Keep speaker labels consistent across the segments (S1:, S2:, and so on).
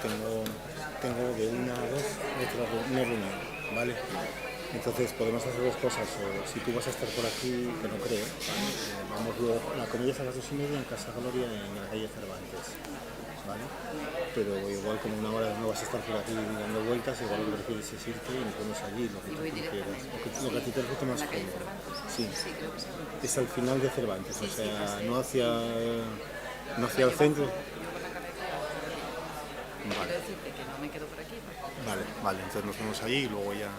S1: tengo de 1 a 2 una reunión, ¿vale? Entonces podemos hacer dos cosas, o si tú vas a estar por aquí, que no creo, ¿vale? Vamos luego, la comida es a las 2:30 en Casa Gloria en la calle Cervantes, ¿vale? Pero igual como 1 hora no vas a estar por aquí dando vueltas, igual lo que prefieres es irte y nos vemos allí, lo que tú quieras, lo que a ti te resulte más cómodo. Sí, es al final de Cervantes, o sea, no hacia el centro. Vale, vale, vale, entonces nos vemos allí y luego ya.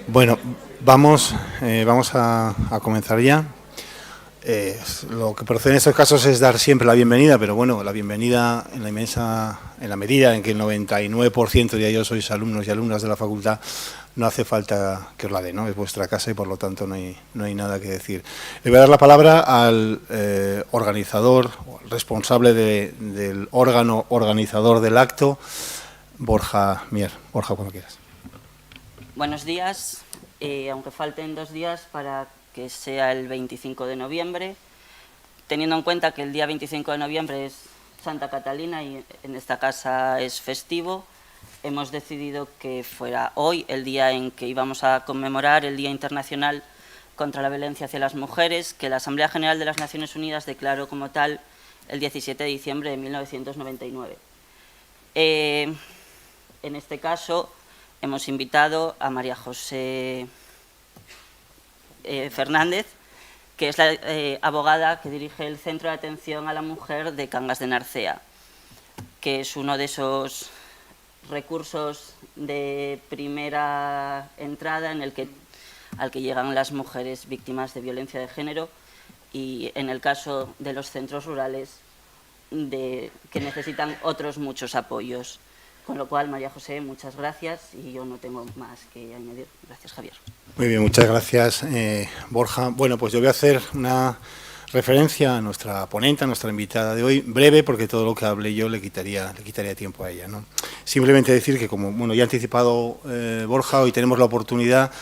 S1: Bueno, vamos a comenzar ya. Lo que procede en estos casos es dar siempre la bienvenida, pero bueno, la bienvenida en la medida en que el 99% de ellos sois alumnos y alumnas de la facultad, no hace falta que os la dé, ¿no? Es vuestra casa y por lo tanto no hay nada que decir. Le voy a dar la palabra al organizador, responsable del órgano organizador del acto, Borja Mier. Borja, cuando quieras.
S2: Buenos días, aunque falten 2 días para que sea el 25 de noviembre, teniendo en cuenta que el día 25 de noviembre es Santa Catalina y en esta casa es festivo, hemos decidido que fuera hoy el día en que íbamos a conmemorar el Día Internacional contra la Violencia hacia las Mujeres, que la Asamblea General de las Naciones Unidas declaró como tal el 17 de diciembre de 1999. En este caso, hemos invitado a María José Fernández, que es la abogada que dirige el Centro de Atención a la Mujer de Cangas de Narcea, que es uno de esos recursos de primera entrada al que llegan las mujeres víctimas de violencia de género y en el caso de los centros rurales que necesitan otros muchos apoyos. Con lo cual, María José, muchas gracias y yo no tengo más que añadir. Gracias, Javier.
S1: Muy bien, muchas gracias, Borja. Bueno, pues yo voy a hacer una referencia a nuestra ponente, a nuestra invitada de hoy, breve, porque todo lo que hablé yo le quitaría tiempo a ella, ¿no? Simplemente decir que, como bueno, ya ha anticipado Borja, hoy tenemos la oportunidad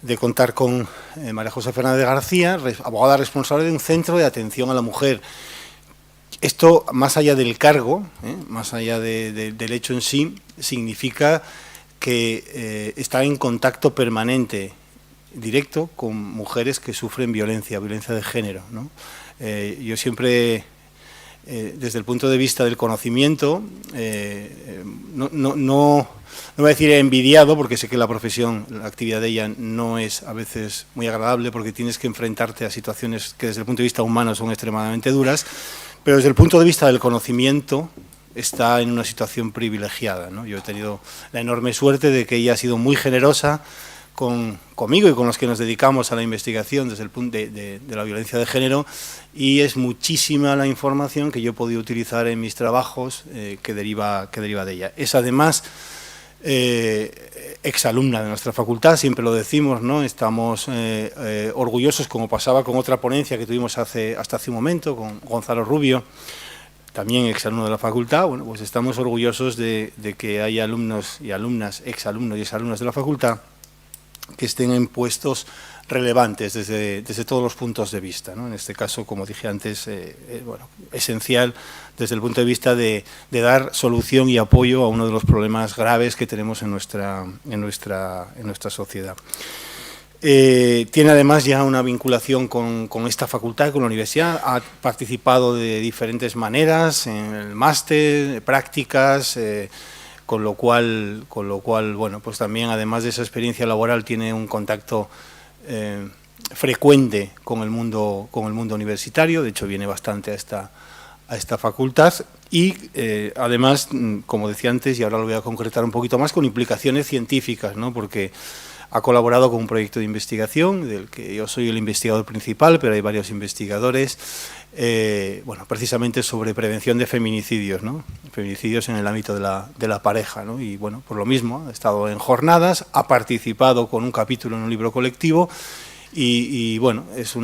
S1: de contar con María José Fernández García, abogada responsable de un centro de atención a la mujer. Esto, más allá del cargo, más allá del hecho en sí, significa que está en contacto permanente, directo, con mujeres que sufren violencia de género, ¿no? Yo siempre, desde el punto de vista del conocimiento, no voy a decir envidiado, porque sé que la profesión, la actividad de ella no es a veces muy agradable, porque tienes que enfrentarte a situaciones que desde el punto de vista humano son extremadamente duras, pero desde el punto de vista del conocimiento está en una situación privilegiada, ¿no? Yo he tenido la enorme suerte de que ella ha sido muy generosa conmigo y con los que nos dedicamos a la investigación desde el punto de la violencia de género, y es muchísima la información que yo he podido utilizar en mis trabajos que deriva de ella. Es además exalumna de nuestra facultad, siempre lo decimos, ¿no? Estamos orgullosos, como pasaba con otra ponencia que tuvimos hasta hace un momento, con Gonzalo Rubio, también exalumno de la facultad. Bueno, pues estamos orgullosos de que haya alumnos y alumnas, exalumnos y exalumnas de la facultad, que estén en puestos relevantes desde todos los puntos de vista, ¿no? En este caso, como dije antes, bueno, esencial desde el punto de vista de dar solución y apoyo a uno de los problemas graves que tenemos en nuestra sociedad. Tiene además ya una vinculación con esta facultad, con la universidad, ha participado de diferentes maneras en el máster, prácticas, con lo cual, bueno, pues también, además de esa experiencia laboral, tiene un contacto frecuente con el mundo universitario. De hecho, viene bastante a esta facultad y, además, como decía antes, y ahora lo voy a concretar un poquito más, con implicaciones científicas, ¿no? Porque ha colaborado con un proyecto de investigación del que yo soy el investigador principal, pero hay varios investigadores, bueno, precisamente sobre prevención de feminicidios, ¿no? Feminicidios en el ámbito de la pareja, ¿no? Y bueno, por lo mismo, ha estado en jornadas, ha participado con un capítulo en un libro colectivo y bueno, es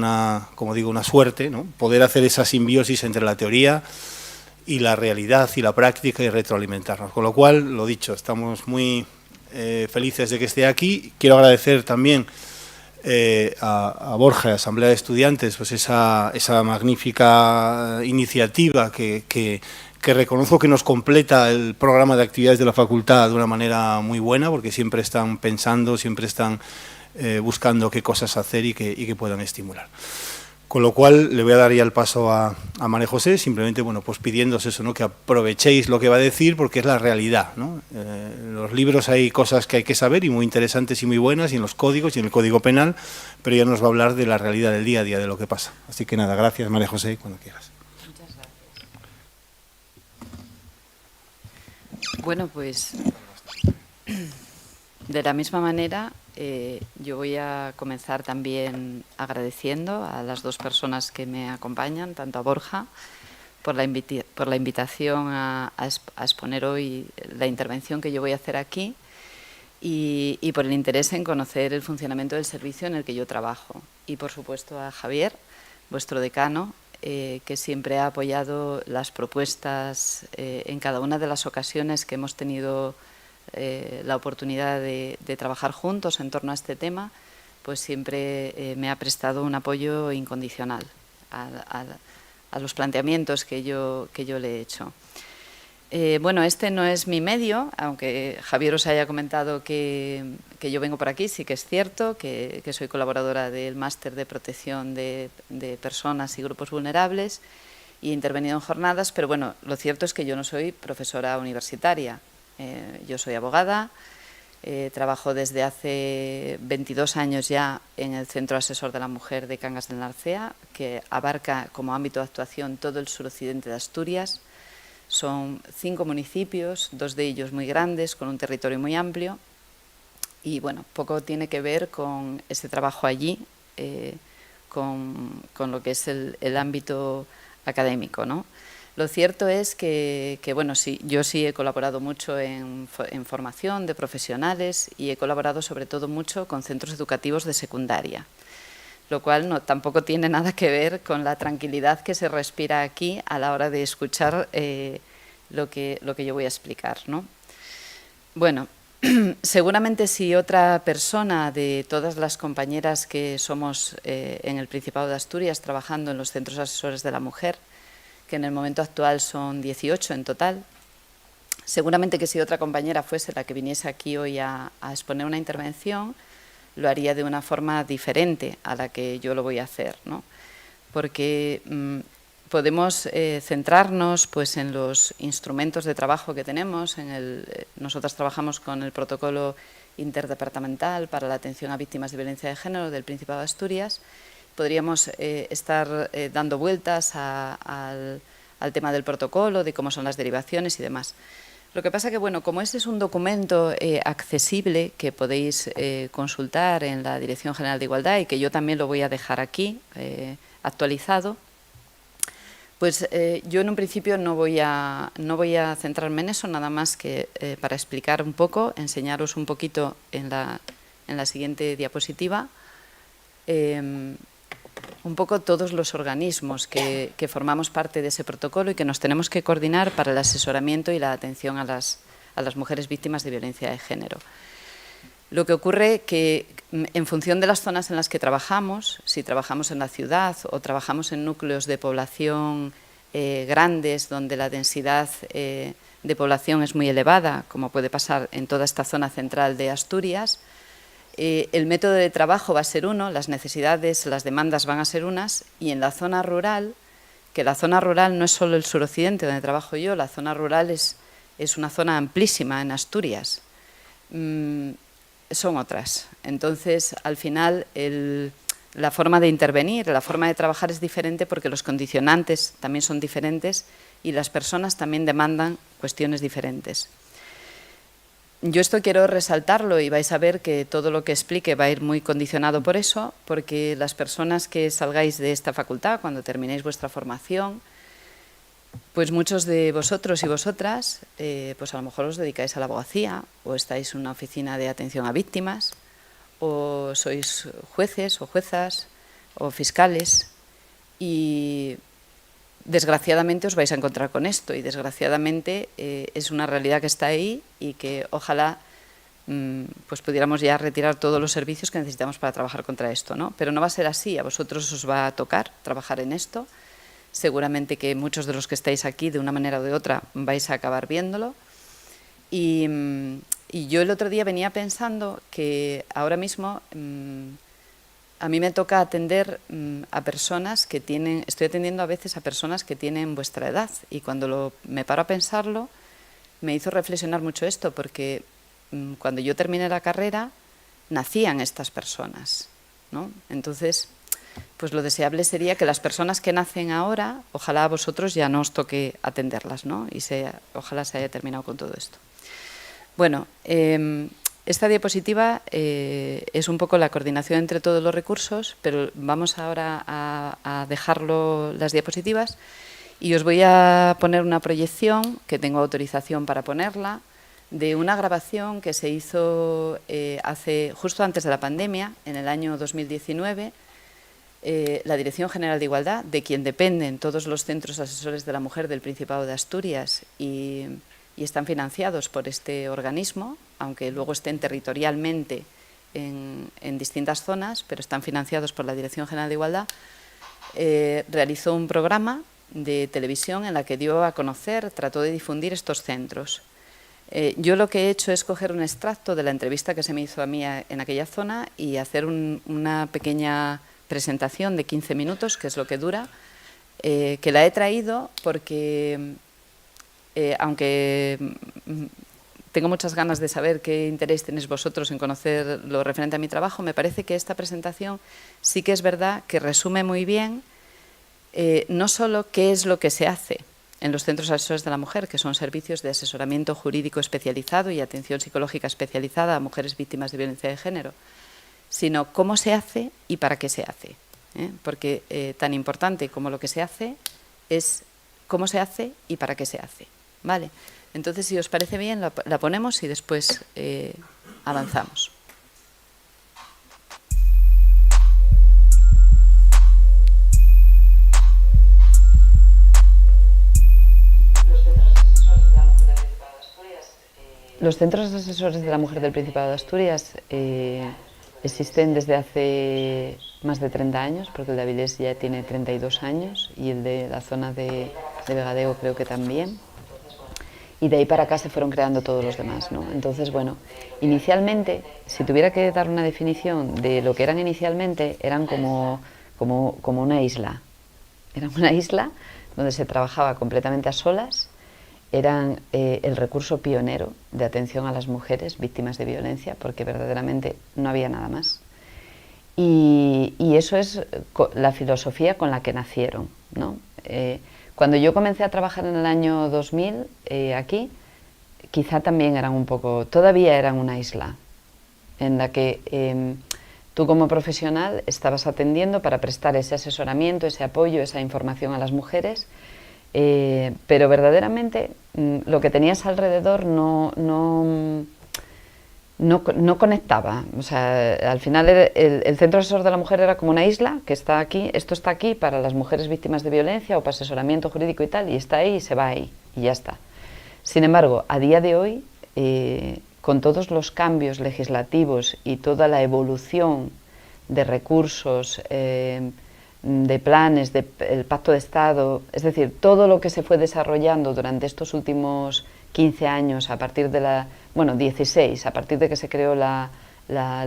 S1: como digo, una suerte, ¿no? Poder hacer esa simbiosis entre la teoría y la realidad y la práctica y retroalimentarnos. Con lo cual, lo dicho, estamos muy felices de que esté aquí. Quiero agradecer también a Borja, Asamblea de Estudiantes, pues esa magnífica iniciativa que reconozco que nos completa el programa de actividades de la facultad de una manera muy buena, porque siempre están pensando, siempre están buscando qué cosas hacer y que puedan estimular. Con lo cual, le voy a dar ya el paso a María José, simplemente, bueno, pues pidiéndose eso, ¿no? Que aprovechéis lo que va a decir, porque es la realidad, ¿no? En los libros hay cosas que hay que saber y muy interesantes y muy buenas, y en los códigos y en el Código Penal, pero ella nos va a hablar de la realidad del día a día, de lo que pasa. Así que nada, gracias, María José, cuando quieras.
S3: Muchas gracias. Bueno, pues de la misma manera, yo voy a comenzar también agradeciendo a las dos personas que me acompañan, tanto a Borja por la invitación a exponer hoy la intervención que yo voy a hacer aquí y por el interés en conocer el funcionamiento del servicio en el que yo trabajo. Y por supuesto a Javier, vuestro decano, que siempre ha apoyado las propuestas en cada una de las ocasiones que hemos tenido la oportunidad de trabajar juntos en torno a este tema, pues siempre me ha prestado un apoyo incondicional a los planteamientos que yo le he hecho. Bueno, este no es mi medio, aunque Javier os haya comentado que yo vengo por aquí, sí que es cierto, que soy colaboradora del Máster de Protección de Personas y Grupos Vulnerables y he intervenido en jornadas, pero bueno, lo cierto es que yo no soy profesora universitaria. Yo soy abogada, trabajo desde hace 22 años ya en el Centro Asesor de la Mujer de Cangas del Narcea, que abarca como ámbito de actuación todo el suroccidente de Asturias. Son 5 municipios, 2 de ellos muy grandes, con un territorio muy amplio. Y bueno, poco tiene que ver con ese trabajo allí, con lo que es el ámbito académico, ¿no? Lo cierto es que bueno, sí, yo sí he colaborado mucho en formación de profesionales y he colaborado sobre todo mucho con centros educativos de secundaria, lo cual tampoco tiene nada que ver con la tranquilidad que se respira aquí a la hora de escuchar lo que yo voy a explicar, ¿no? Bueno, seguramente si otra persona de todas las compañeras que somos en el Principado de Asturias trabajando en los centros asesores de la mujer, que en el momento actual son 18 en total, seguramente que si otra compañera fuese la que viniese aquí hoy a exponer una intervención, lo haría de una forma diferente a la que yo lo voy a hacer, ¿no? Porque podemos centrarnos pues, en los instrumentos de trabajo que tenemos. Nosotras trabajamos con el protocolo interdepartamental para la atención a víctimas de violencia de género del Principado de Asturias. Podríamos estar dando vueltas al tema del protocolo, de cómo son las derivaciones y demás. Lo que pasa que, bueno, como este es un documento accesible que podéis consultar en la Dirección General de Igualdad y que yo también lo voy a dejar aquí actualizado, pues yo en un principio no voy a centrarme en eso, nada más que para explicar un poco, enseñaros un poquito en la siguiente diapositiva, un poco todos los organismos que formamos parte de ese protocolo y que nos tenemos que coordinar para el asesoramiento y la atención a las mujeres víctimas de violencia de género. Lo que ocurre que en función de las zonas en las que trabajamos, si trabajamos en la ciudad o trabajamos en núcleos de población grandes donde la densidad de población es muy elevada, como puede pasar en toda esta zona central de Asturias, el método de trabajo va a ser uno, las necesidades, las demandas van a ser unas, y en la zona rural, que la zona rural no es solo el suroccidente donde trabajo yo, la zona rural es una zona amplísima en Asturias, son otras. Entonces, al final, la forma de intervenir, la forma de trabajar es diferente porque los condicionantes también son diferentes y las personas también demandan cuestiones diferentes. Yo esto quiero resaltarlo y vais a ver que todo lo que explique va a ir muy condicionado por eso, porque las personas que salgáis de esta facultad, cuando terminéis vuestra formación, pues muchos de vosotros y vosotras, pues a lo mejor os dedicáis a la abogacía o estáis en una oficina de atención a víctimas o sois jueces o juezas o fiscales y desgraciadamente os vais a encontrar con esto y desgraciadamente es una realidad que está ahí y que ojalá pues pudiéramos ya retirar todos los servicios que necesitamos para trabajar contra esto, ¿no? Pero no va a ser así, a vosotros os va a tocar trabajar en esto. Seguramente que muchos de los que estáis aquí, de una manera o de otra, vais a acabar viéndolo. Y yo el otro día venía pensando que ahora mismo a mí me toca atender a personas que tienen, estoy atendiendo a veces a personas que tienen vuestra edad. Y cuando me paro a pensarlo, me hizo reflexionar mucho esto, porque cuando yo terminé la carrera, nacían estas personas, ¿no? Entonces, pues lo deseable sería que las personas que nacen ahora, ojalá a vosotros ya no os toque atenderlas, ¿no? Y ojalá se haya terminado con todo esto. Bueno, esta diapositiva es un poco la coordinación entre todos los recursos, pero vamos ahora a dejarlo las diapositivas y os voy a poner una proyección, que tengo autorización para ponerla, de una grabación que se hizo justo antes de la pandemia, en el año 2019, la Dirección General de Igualdad, de quien dependen todos los centros asesores de la mujer del Principado de Asturias y están financiados por este organismo, aunque luego estén territorialmente en distintas zonas, pero están financiados por la Dirección General de Igualdad, realizó un programa de televisión en la que dio a conocer, trató de difundir estos centros. Yo lo que he hecho es coger un extracto de la entrevista que se me hizo a mí en aquella zona y hacer una pequeña presentación de 15 minutos, que es lo que dura, que la he traído porque, aunque tengo muchas ganas de saber qué interés tenéis vosotros en conocer lo referente a mi trabajo, me parece que esta presentación sí que es verdad que resume muy bien no solo qué es lo que se hace, en los centros asesores de la mujer, que son servicios de asesoramiento jurídico especializado y atención psicológica especializada a mujeres víctimas de violencia de género, sino cómo se hace y para qué se hace. Porque tan importante como lo que se hace es cómo se hace y para qué se hace. ¿Vale? Entonces, si os parece bien, la ponemos y después avanzamos. Los centros asesores de la mujer del Principado de Asturias existen desde hace más de 30 años, porque el de Avilés ya tiene 32 años y el de la zona de Vegadeo creo que también. Y de ahí para acá se fueron creando todos los demás, ¿no? Entonces, bueno, inicialmente, si tuviera que dar una definición de lo que eran inicialmente, eran como una isla. Eran una isla donde se trabajaba completamente a solas. Eran el recurso pionero de atención a las mujeres víctimas de violencia, porque verdaderamente no había nada más. Y eso es la filosofía con la que nacieron, ¿no? Cuando yo comencé a trabajar en el año 2000 aquí, quizá también eran todavía eran una isla, en la que tú como profesional estabas atendiendo para prestar ese asesoramiento, ese apoyo, esa información a las mujeres, pero verdaderamente lo que tenías alrededor no conectaba. O sea, al final el centro asesor de la mujer era como una isla que está aquí, esto está aquí para las mujeres víctimas de violencia o para asesoramiento jurídico y tal, y está ahí y se va ahí y ya está. Sin embargo, a día de hoy, con todos los cambios legislativos y toda la evolución de recursos, de planes, del Pacto de Estado, es decir, todo lo que se fue desarrollando durante estos últimos 15 años, a partir de 16, a partir de que se creó la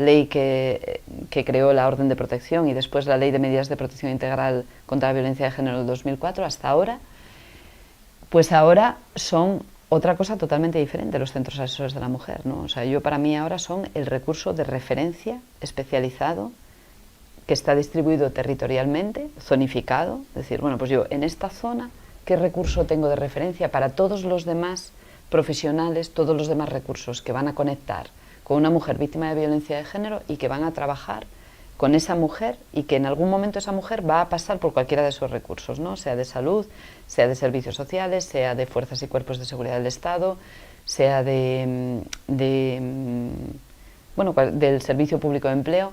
S3: ley que creó la Orden de Protección y después la Ley de Medidas de Protección Integral contra la Violencia de Género del 2004 hasta ahora, pues ahora son otra cosa totalmente diferente los centros asesores de la mujer, ¿no? O sea, para mí ahora son el recurso de referencia especializado que está distribuido territorialmente, zonificado, es decir, bueno, pues yo en esta zona, ¿qué recurso tengo de referencia para todos los demás profesionales, todos los demás recursos que van a conectar con una mujer víctima de violencia de género y que van a trabajar con esa mujer y que en algún momento esa mujer va a pasar por cualquiera de esos recursos, ¿no? Sea de salud, sea de servicios sociales, sea de fuerzas y cuerpos de seguridad del Estado, sea del Servicio Público de Empleo,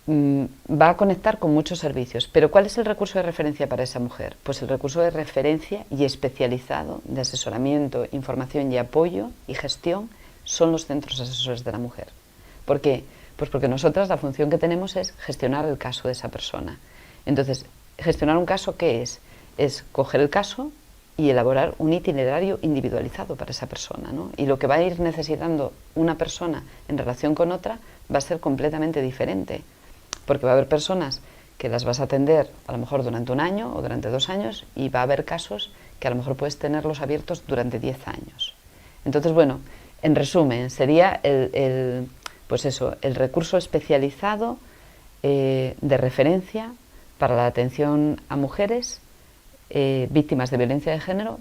S3: va a conectar con muchos servicios. Pero ¿cuál es el recurso de referencia para esa mujer? Pues el recurso de referencia y especializado de asesoramiento, información y apoyo y gestión son los centros asesores de la mujer. ¿Por qué? Pues porque nosotras la función que tenemos es gestionar el caso de esa persona. Entonces, gestionar un caso, ¿qué es? Es coger el caso y elaborar un itinerario individualizado para esa persona, ¿no? Y lo que va a ir necesitando una persona en relación con otra va a ser completamente diferente. Porque va a haber personas que las vas a atender a lo mejor durante 1 año o durante 2 años y va a haber casos que a lo mejor puedes tenerlos abiertos durante 10 años. Entonces, bueno, en resumen, sería el recurso especializado de referencia para la atención a mujeres víctimas de violencia de género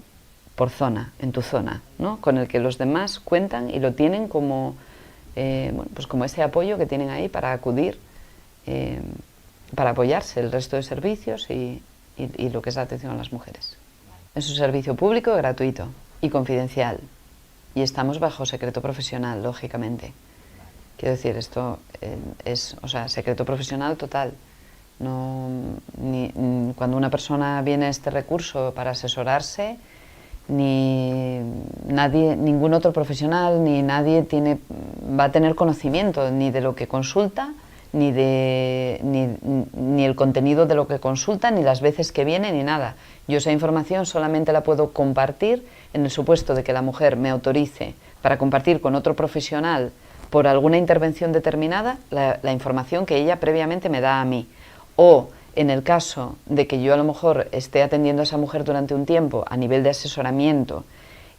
S3: por zona, en tu zona, ¿no? Con el que los demás cuentan y lo tienen como ese apoyo que tienen ahí para acudir, para apoyarse el resto de servicios y lo que es la atención a las mujeres. Es un servicio público, gratuito y confidencial y estamos bajo secreto profesional, lógicamente. Quiero decir, esto es secreto profesional total. Cuando una persona viene a este recurso para asesorarse, ningún otro profesional ni nadie va a tener conocimiento ni de lo que consulta, ni el contenido de lo que consulta, ni las veces que viene, ni nada. Yo esa información solamente la puedo compartir en el supuesto de que la mujer me autorice para compartir con otro profesional por alguna intervención determinada la información que ella previamente me da a mí. O en el caso de que yo a lo mejor esté atendiendo a esa mujer durante un tiempo a nivel de asesoramiento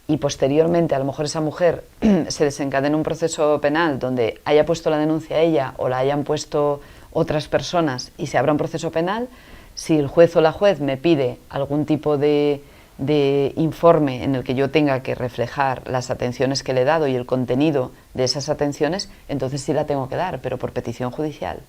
S3: y posteriormente a lo mejor esa mujer se desencadena un proceso penal donde haya puesto la denuncia a ella o la hayan puesto otras personas y se abra un proceso penal, si el juez o la juez me pide algún tipo de de informe en el que yo tenga que reflejar las atenciones que le he dado y el contenido de esas atenciones, entonces sí la tengo que dar, pero por petición judicial.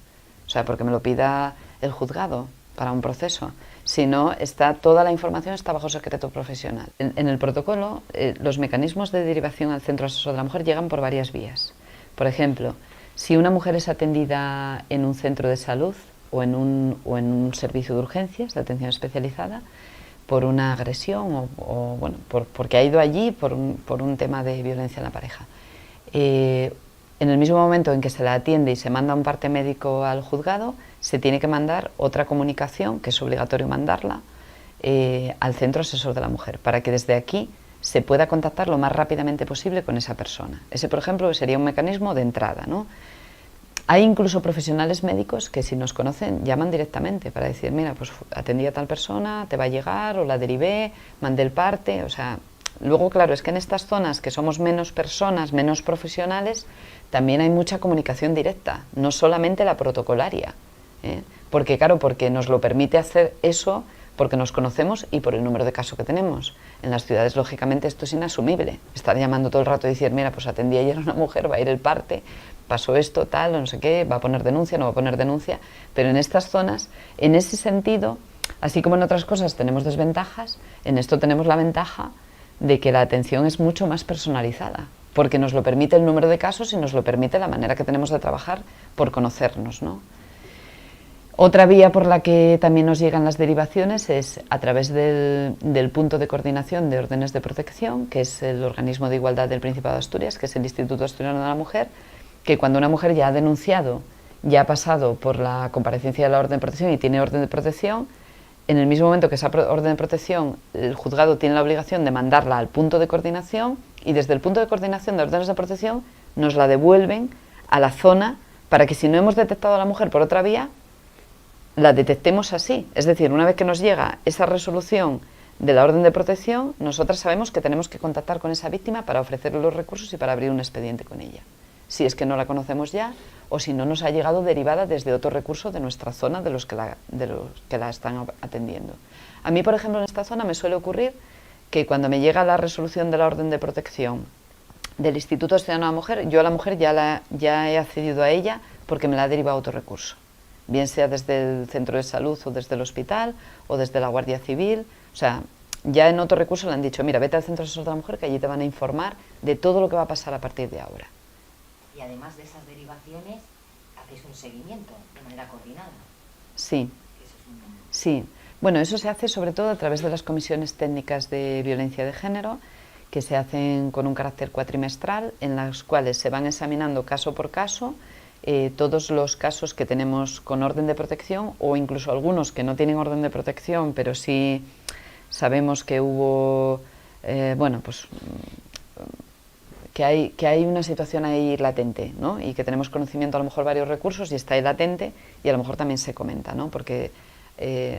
S3: O sea, porque me lo pida el juzgado para un proceso. Si no, toda la información está bajo secreto profesional. En el protocolo, los mecanismos de derivación al Centro Asesor de la Mujer llegan por varias vías. Por ejemplo, si una mujer es atendida en un centro de salud o en un servicio de urgencias, de atención especializada, por una agresión o bueno, porque ha ido allí por un tema de violencia en la pareja. En el mismo momento en que se la atiende y se manda un parte médico al juzgado, se tiene que mandar otra comunicación, que es obligatorio mandarla, al Centro Asesor de la Mujer, para que desde aquí se pueda contactar lo más rápidamente posible con esa persona. Ese, por ejemplo, sería un mecanismo de entrada, ¿no? Hay incluso profesionales médicos que, si nos conocen, llaman directamente para decir, mira, pues atendí a tal persona, te va a llegar, o la derivé, mandé el parte, o sea... Luego, claro, es que en estas zonas que somos menos personas, menos profesionales, también hay mucha comunicación directa, no solamente la protocolaria, ¿eh? Porque, claro, porque nos lo permite hacer eso, porque nos conocemos y por el número de casos que tenemos. En las ciudades, lógicamente, esto es inasumible. Estar llamando todo el rato y decir, mira, pues atendí ayer a una mujer, va a ir el parte, pasó esto, tal, o no sé qué, va a poner denuncia, no va a poner denuncia. Pero en estas zonas, en ese sentido, así como en otras cosas tenemos desventajas, en esto tenemos la ventaja de que la atención es mucho más personalizada, porque nos lo permite el número de casos y nos lo permite la manera que tenemos de trabajar por conocernos, ¿no? Otra vía por la que también nos llegan las derivaciones es a través del punto de coordinación de órdenes de protección, que es el organismo de igualdad del Principado de Asturias, que es el Instituto Asturiano de la Mujer, que cuando una mujer ya ha denunciado, ya ha pasado por la comparecencia de la orden de protección y tiene orden de protección, en el mismo momento que esa orden de protección, el juzgado tiene la obligación de mandarla al punto de coordinación y desde el punto de coordinación de órdenes de protección nos la devuelven a la zona para que si no hemos detectado a la mujer por otra vía, la detectemos así. Es decir, una vez que nos llega esa resolución de la orden de protección, nosotras sabemos que tenemos que contactar con esa víctima para ofrecerle los recursos y para abrir un expediente con ella. Si es que no la conocemos ya o si no nos ha llegado derivada desde otro recurso de nuestra zona de los que la están atendiendo. A mí, por ejemplo, en esta zona me suele ocurrir que cuando me llega la resolución de la orden de protección del Instituto Asturiano de la Mujer, yo a la mujer ya he accedido a ella porque me la ha derivado otro recurso, bien sea desde el centro de salud o desde el hospital o desde la Guardia Civil. O sea, ya en otro recurso le han dicho, mira, vete al Centro Asesor de la Mujer que allí te van a informar de todo lo que va a pasar a partir de ahora.
S4: Y además de esas derivaciones, hacéis un seguimiento de manera coordinada.
S3: Sí, sí. Bueno, eso se hace sobre todo a través de las comisiones técnicas de violencia de género, que se hacen con un carácter cuatrimestral, en las cuales se van examinando caso por caso todos los casos que tenemos con orden de protección o incluso algunos que no tienen orden de protección, pero sí sabemos que hubo, bueno, pues que hay una situación ahí latente, ¿no? Y que tenemos conocimiento a lo mejor varios recursos y está ahí latente y a lo mejor también se comenta, ¿no? Porque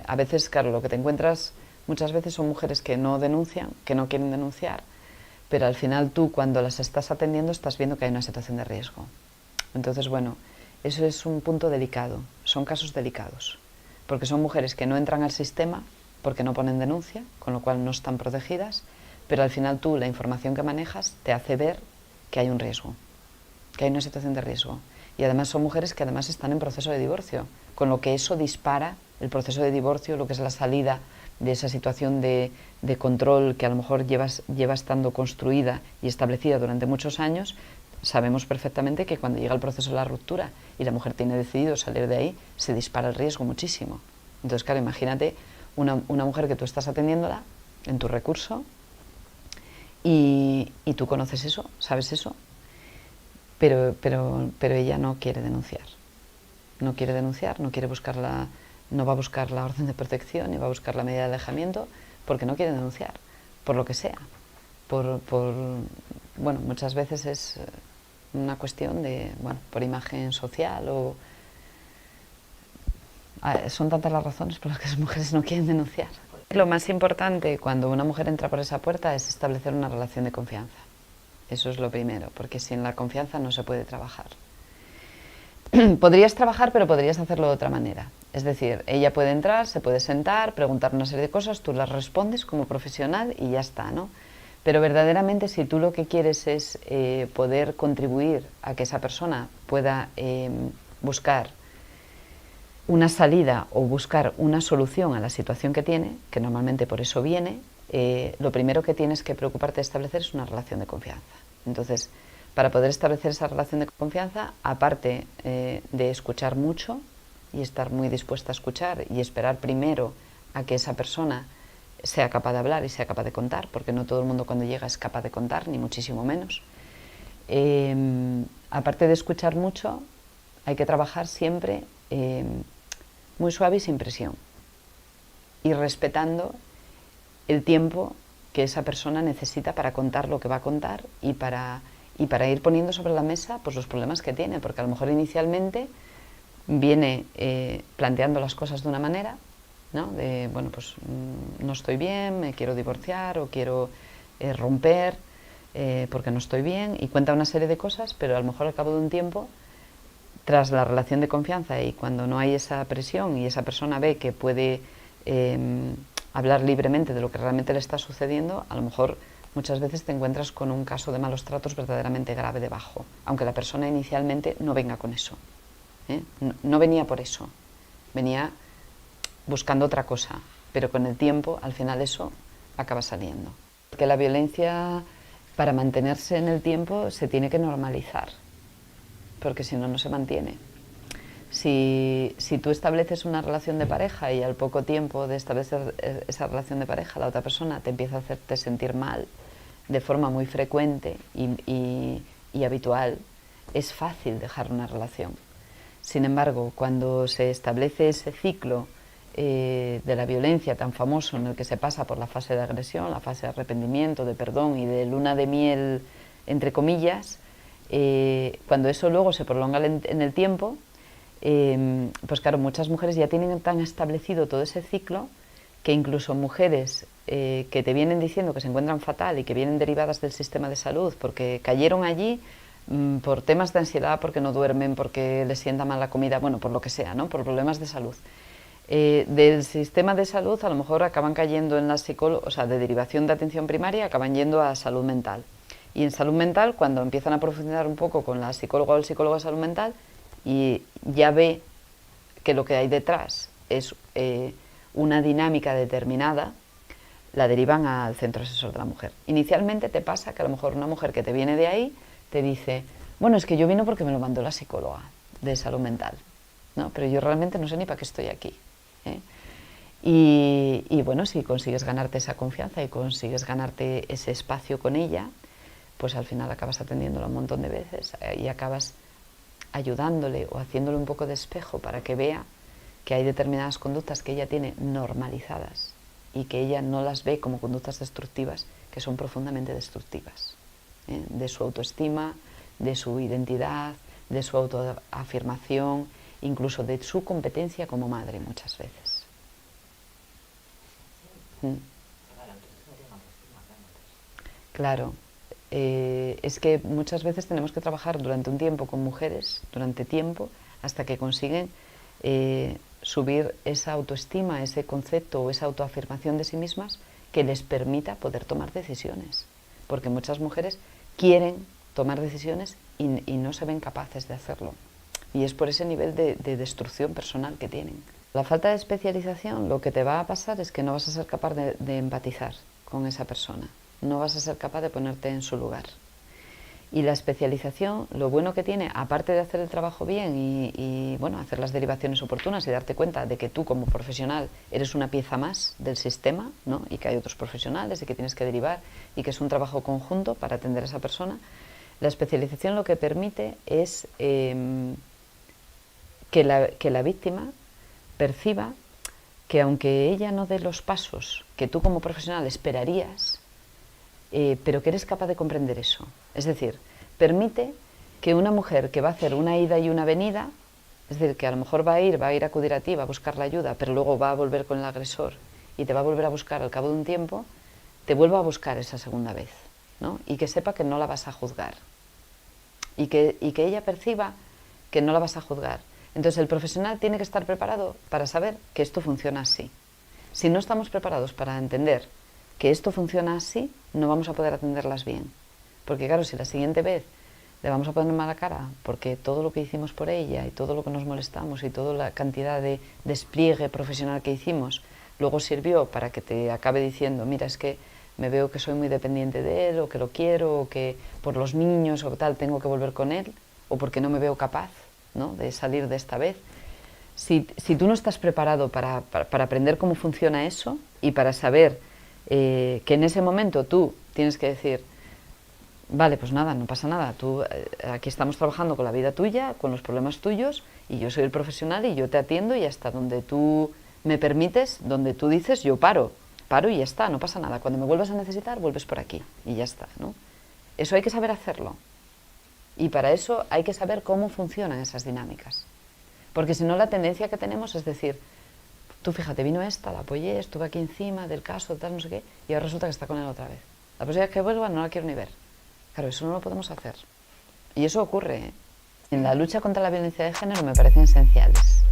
S3: a veces, claro, lo que te encuentras muchas veces son mujeres que no denuncian, que no quieren denunciar, pero al final tú cuando las estás atendiendo estás viendo que hay una situación de riesgo. Entonces, bueno, eso es un punto delicado, son casos delicados, porque son mujeres que no entran al sistema porque no ponen denuncia, con lo cual no están protegidas, pero al final tú la información que manejas te hace ver que hay un riesgo, que hay una situación de riesgo. Y además son mujeres que además están en proceso de divorcio, con lo que eso dispara el proceso de divorcio, lo que es la salida de esa situación de control que a lo mejor lleva estando construida y establecida durante muchos años. Sabemos perfectamente que cuando llega el proceso de la ruptura y la mujer tiene decidido salir de ahí, se dispara el riesgo muchísimo. Entonces, claro, imagínate una mujer que tú estás atendiéndola en tu recurso y tú conoces eso, sabes eso, pero ella no quiere denunciar. No quiere denunciar, no quiere buscarla, no va a buscar la orden de protección ni va a buscar la medida de alejamiento porque no quiere denunciar, por lo que sea. Bueno, muchas veces es una cuestión de, bueno, por imagen social o... son tantas las razones por las que las mujeres no quieren denunciar. Lo más importante cuando una mujer entra por esa puerta es establecer una relación de confianza. Eso es lo primero, porque sin la confianza no se puede trabajar. podrías trabajar, pero podrías hacerlo de otra manera. Es decir, ella puede entrar, se puede sentar, preguntar una serie de cosas, tú las respondes como profesional y ya está, ¿no? Pero verdaderamente, si tú lo que quieres es poder contribuir a que esa persona pueda buscar una salida o buscar una solución a la situación que tiene, que normalmente por eso viene, lo primero que tienes que preocuparte de establecer es una relación de confianza. Entonces, para poder establecer esa relación de confianza, aparte de escuchar mucho y estar muy dispuesta a escuchar y esperar primero a que esa persona sea capaz de hablar y sea capaz de contar, porque no todo el mundo cuando llega es capaz de contar, ni muchísimo menos. Aparte de escuchar mucho, hay que trabajar siempre muy suave y sin presión, y respetando el tiempo que esa persona necesita para contar lo que va a contar y para ir poniendo sobre la mesa pues, los problemas que tiene, porque a lo mejor inicialmente viene planteando las cosas de una manera, ¿no? De, bueno, pues no estoy bien, me quiero divorciar o quiero romper porque no estoy bien, y cuenta una serie de cosas, pero a lo mejor al cabo de un tiempo, tras la relación de confianza y cuando no hay esa presión y esa persona ve que puede hablar libremente de lo que realmente le está sucediendo, a lo mejor muchas veces te encuentras con un caso de malos tratos verdaderamente grave debajo, aunque la persona inicialmente no venga con eso. No venía por eso, venía buscando otra cosa, pero con el tiempo al final eso acaba saliendo. Porque la violencia, para mantenerse en el tiempo, se tiene que normalizar, porque si no, no se mantiene. Si tú estableces una relación de pareja y al poco tiempo de establecer esa relación de pareja la otra persona te empieza a hacerte sentir mal de forma muy frecuente y habitual, es fácil dejar una relación. Sin embargo, cuando se establece ese ciclo de la violencia tan famoso en el que se pasa por la fase de agresión, la fase de arrepentimiento, de perdón y de luna de miel, entre comillas, cuando eso luego se prolonga en el tiempo, pues claro, muchas mujeres ya tienen tan establecido todo ese ciclo que incluso mujeres que te vienen diciendo que se encuentran fatal y que vienen derivadas del sistema de salud porque cayeron allí por temas de ansiedad, porque no duermen, porque les sienta mal la comida, bueno, por lo que sea, ¿no? Por problemas de salud. Del sistema de salud a lo mejor acaban cayendo en la psicóloga, o sea, de derivación de atención primaria acaban yendo a salud mental. Y en salud mental, cuando empiezan a profundizar un poco con la psicóloga o el psicólogo de salud mental, y ya ve que lo que hay detrás es una dinámica determinada, la derivan al centro asesor de la mujer. Inicialmente te pasa que a lo mejor una mujer que te viene de ahí te dice, bueno, es que yo vino porque me lo mandó la psicóloga de salud mental, ¿no? Pero yo realmente no sé ni para qué estoy aquí. Y bueno, si consigues ganarte esa confianza y consigues ganarte ese espacio con ella, pues al final acabas atendiéndola un montón de veces y acabas ayudándole o haciéndole un poco de espejo para que vea que hay determinadas conductas que ella tiene normalizadas y que ella no las ve como conductas destructivas, que son profundamente destructivas, de su autoestima, de su identidad, de su autoafirmación, incluso de su competencia como madre muchas veces. Claro, es que muchas veces tenemos que trabajar durante un tiempo con mujeres, durante tiempo, hasta que consiguen subir esa autoestima, ese concepto o esa autoafirmación de sí mismas que les permita poder tomar decisiones. Porque muchas mujeres quieren tomar decisiones y no se ven capaces de hacerlo. Y es por ese nivel de destrucción personal que tienen. La falta de especialización lo que te va a pasar es que no vas a ser capaz de empatizar con esa persona. No vas a ser capaz de ponerte en su lugar. Y la especialización, lo bueno que tiene, aparte de hacer el trabajo bien y bueno, hacer las derivaciones oportunas y darte cuenta de que tú como profesional eres una pieza más del sistema, ¿no? Y que hay otros profesionales y que tienes que derivar y que es un trabajo conjunto para atender a esa persona, la especialización lo que permite es que la víctima perciba que aunque ella no dé los pasos que tú como profesional esperarías, pero que eres capaz de comprender eso. Es decir, permite que una mujer que va a hacer una ida y una venida, es decir, que a lo mejor va a ir a acudir a ti, va a buscar la ayuda, pero luego va a volver con el agresor y te va a volver a buscar al cabo de un tiempo, te vuelva a buscar esa segunda vez, ¿no? Y que sepa que no la vas a juzgar. Y que ella perciba que no la vas a juzgar. Entonces el profesional tiene que estar preparado para saber que esto funciona así. Si no estamos preparados para entender que esto funciona así, no vamos a poder atenderlas bien. Porque claro, si la siguiente vez le vamos a poner mala cara porque todo lo que hicimos por ella y todo lo que nos molestamos y toda la cantidad de despliegue profesional que hicimos luego sirvió para que te acabe diciendo, mira, es que me veo que soy muy dependiente de él, o que lo quiero, o que por los niños o tal tengo que volver con él, o porque no me veo capaz, ¿no?, de salir de esta vez. Si tú no estás preparado para aprender cómo funciona eso y para saber que en ese momento tú tienes que decir, vale, pues nada, no pasa nada, tú, aquí estamos trabajando con la vida tuya, con los problemas tuyos, y yo soy el profesional y yo te atiendo, y hasta donde tú me permites, donde tú dices, yo paro y ya está, no pasa nada. Cuando me vuelvas a necesitar, vuelves por aquí y ya está, ¿no? Eso hay que saber hacerlo. Y para eso hay que saber cómo funcionan esas dinámicas. Porque si no, la tendencia que tenemos es decir, tú fíjate, vino esta, la apoyé, estuve aquí encima del caso, tal, no sé qué, y ahora resulta que está con él otra vez. La próxima vez que vuelva no la quiero ni ver. Claro, eso no lo podemos hacer. Y eso ocurre, ¿eh? En la lucha contra la violencia de género me parecen esenciales.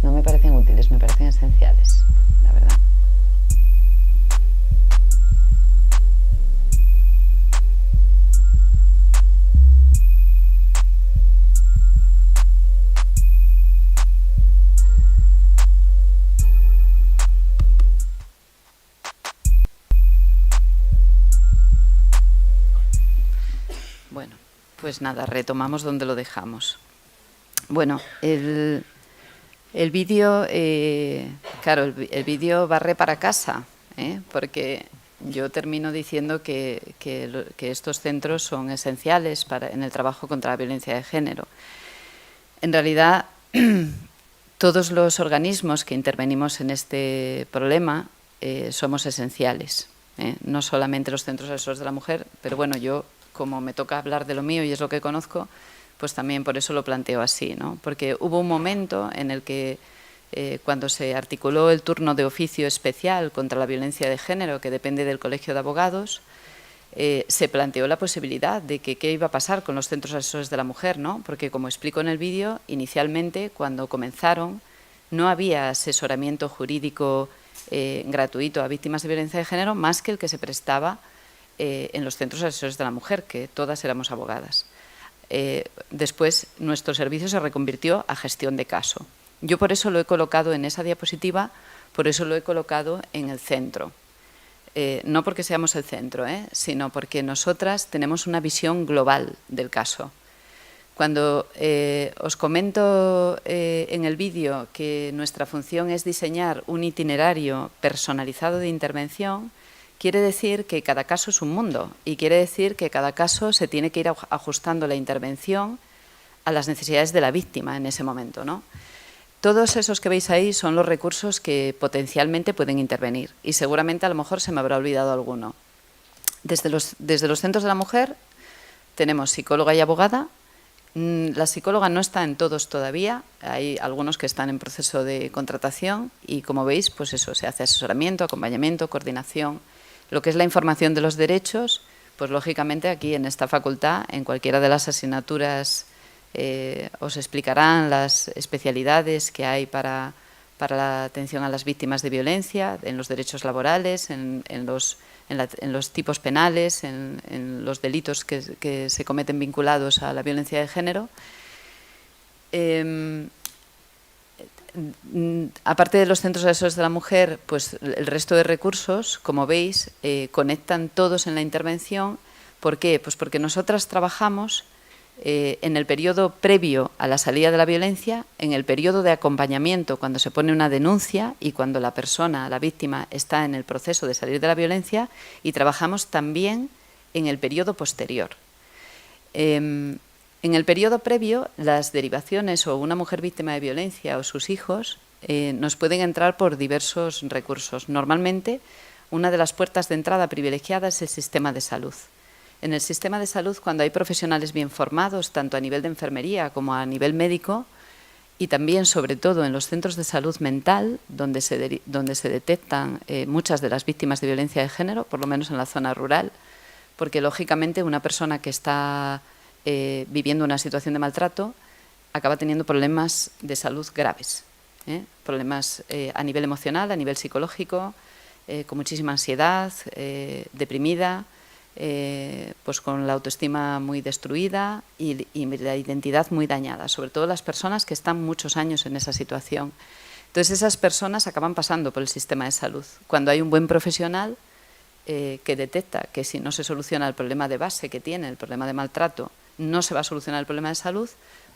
S3: No me parecen útiles, me parecen esenciales, la verdad. Bueno, pues nada, retomamos donde lo dejamos. Bueno, el vídeo, claro, el vídeo barre para casa, porque yo termino diciendo que estos centros son esenciales en el trabajo contra la violencia de género. En realidad, todos los organismos que intervenimos en este problema somos esenciales, no solamente los centros asesores de la mujer, pero bueno, yo, como me toca hablar de lo mío y es lo que conozco, pues también por eso lo planteo así, ¿no? Porque hubo un momento en el que cuando se articuló el turno de oficio especial contra la violencia de género, que depende del Colegio de Abogados, se planteó la posibilidad de que qué iba a pasar con los centros asesores de la mujer, ¿no? Porque, como explico en el vídeo, inicialmente, cuando comenzaron, no había asesoramiento jurídico gratuito a víctimas de violencia de género más que el que se prestaba en los centros asesores de la mujer, que todas éramos abogadas. Después, nuestro servicio se reconvirtió a gestión de caso. Yo por eso lo he colocado en esa diapositiva, por eso lo he colocado en el centro. No porque seamos el centro, sino porque nosotras tenemos una visión global del caso. Cuando os comento en el vídeo que nuestra función es diseñar un itinerario personalizado de intervención, quiere decir que cada caso es un mundo y quiere decir que cada caso se tiene que ir ajustando la intervención a las necesidades de la víctima en ese momento, ¿no? Todos esos que veis ahí son los recursos que potencialmente pueden intervenir y seguramente a lo mejor se me habrá olvidado alguno. Desde los centros de la mujer tenemos psicóloga y abogada. La psicóloga no está en todos todavía, hay algunos que están en proceso de contratación y, como veis, pues eso, se hace asesoramiento, acompañamiento, coordinación. Lo que es la información de los derechos, pues lógicamente aquí en esta facultad, en cualquiera de las asignaturas, os explicarán las especialidades que hay para la atención a las víctimas de violencia, en los derechos laborales, en los tipos penales, en los delitos que se cometen vinculados a la violencia de género. Aparte de los centros asesores de la mujer, pues el resto de recursos, como veis, conectan todos en la intervención. ¿Por qué? Pues porque nosotras trabajamos en el periodo previo a la salida de la violencia, en el periodo de acompañamiento cuando se pone una denuncia y cuando la persona, la víctima, está en el proceso de salir de la violencia, y trabajamos también en el periodo posterior. En el periodo previo, las derivaciones o una mujer víctima de violencia o sus hijos nos pueden entrar por diversos recursos. Normalmente, una de las puertas de entrada privilegiada es el sistema de salud. En el sistema de salud, cuando hay profesionales bien formados, tanto a nivel de enfermería como a nivel médico, y también, sobre todo, en los centros de salud mental, donde se detectan muchas de las víctimas de violencia de género, por lo menos en la zona rural, porque, lógicamente, una persona que está viviendo una situación de maltrato, acaba teniendo problemas de salud graves, problemas a nivel emocional, a nivel psicológico, con muchísima ansiedad, deprimida, pues con la autoestima muy destruida y la identidad muy dañada, sobre todo las personas que están muchos años en esa situación. Entonces esas personas acaban pasando por el sistema de salud. Cuando hay un buen profesional que detecta que si no se soluciona el problema de base que tiene, el problema de maltrato, no se va a solucionar el problema de salud,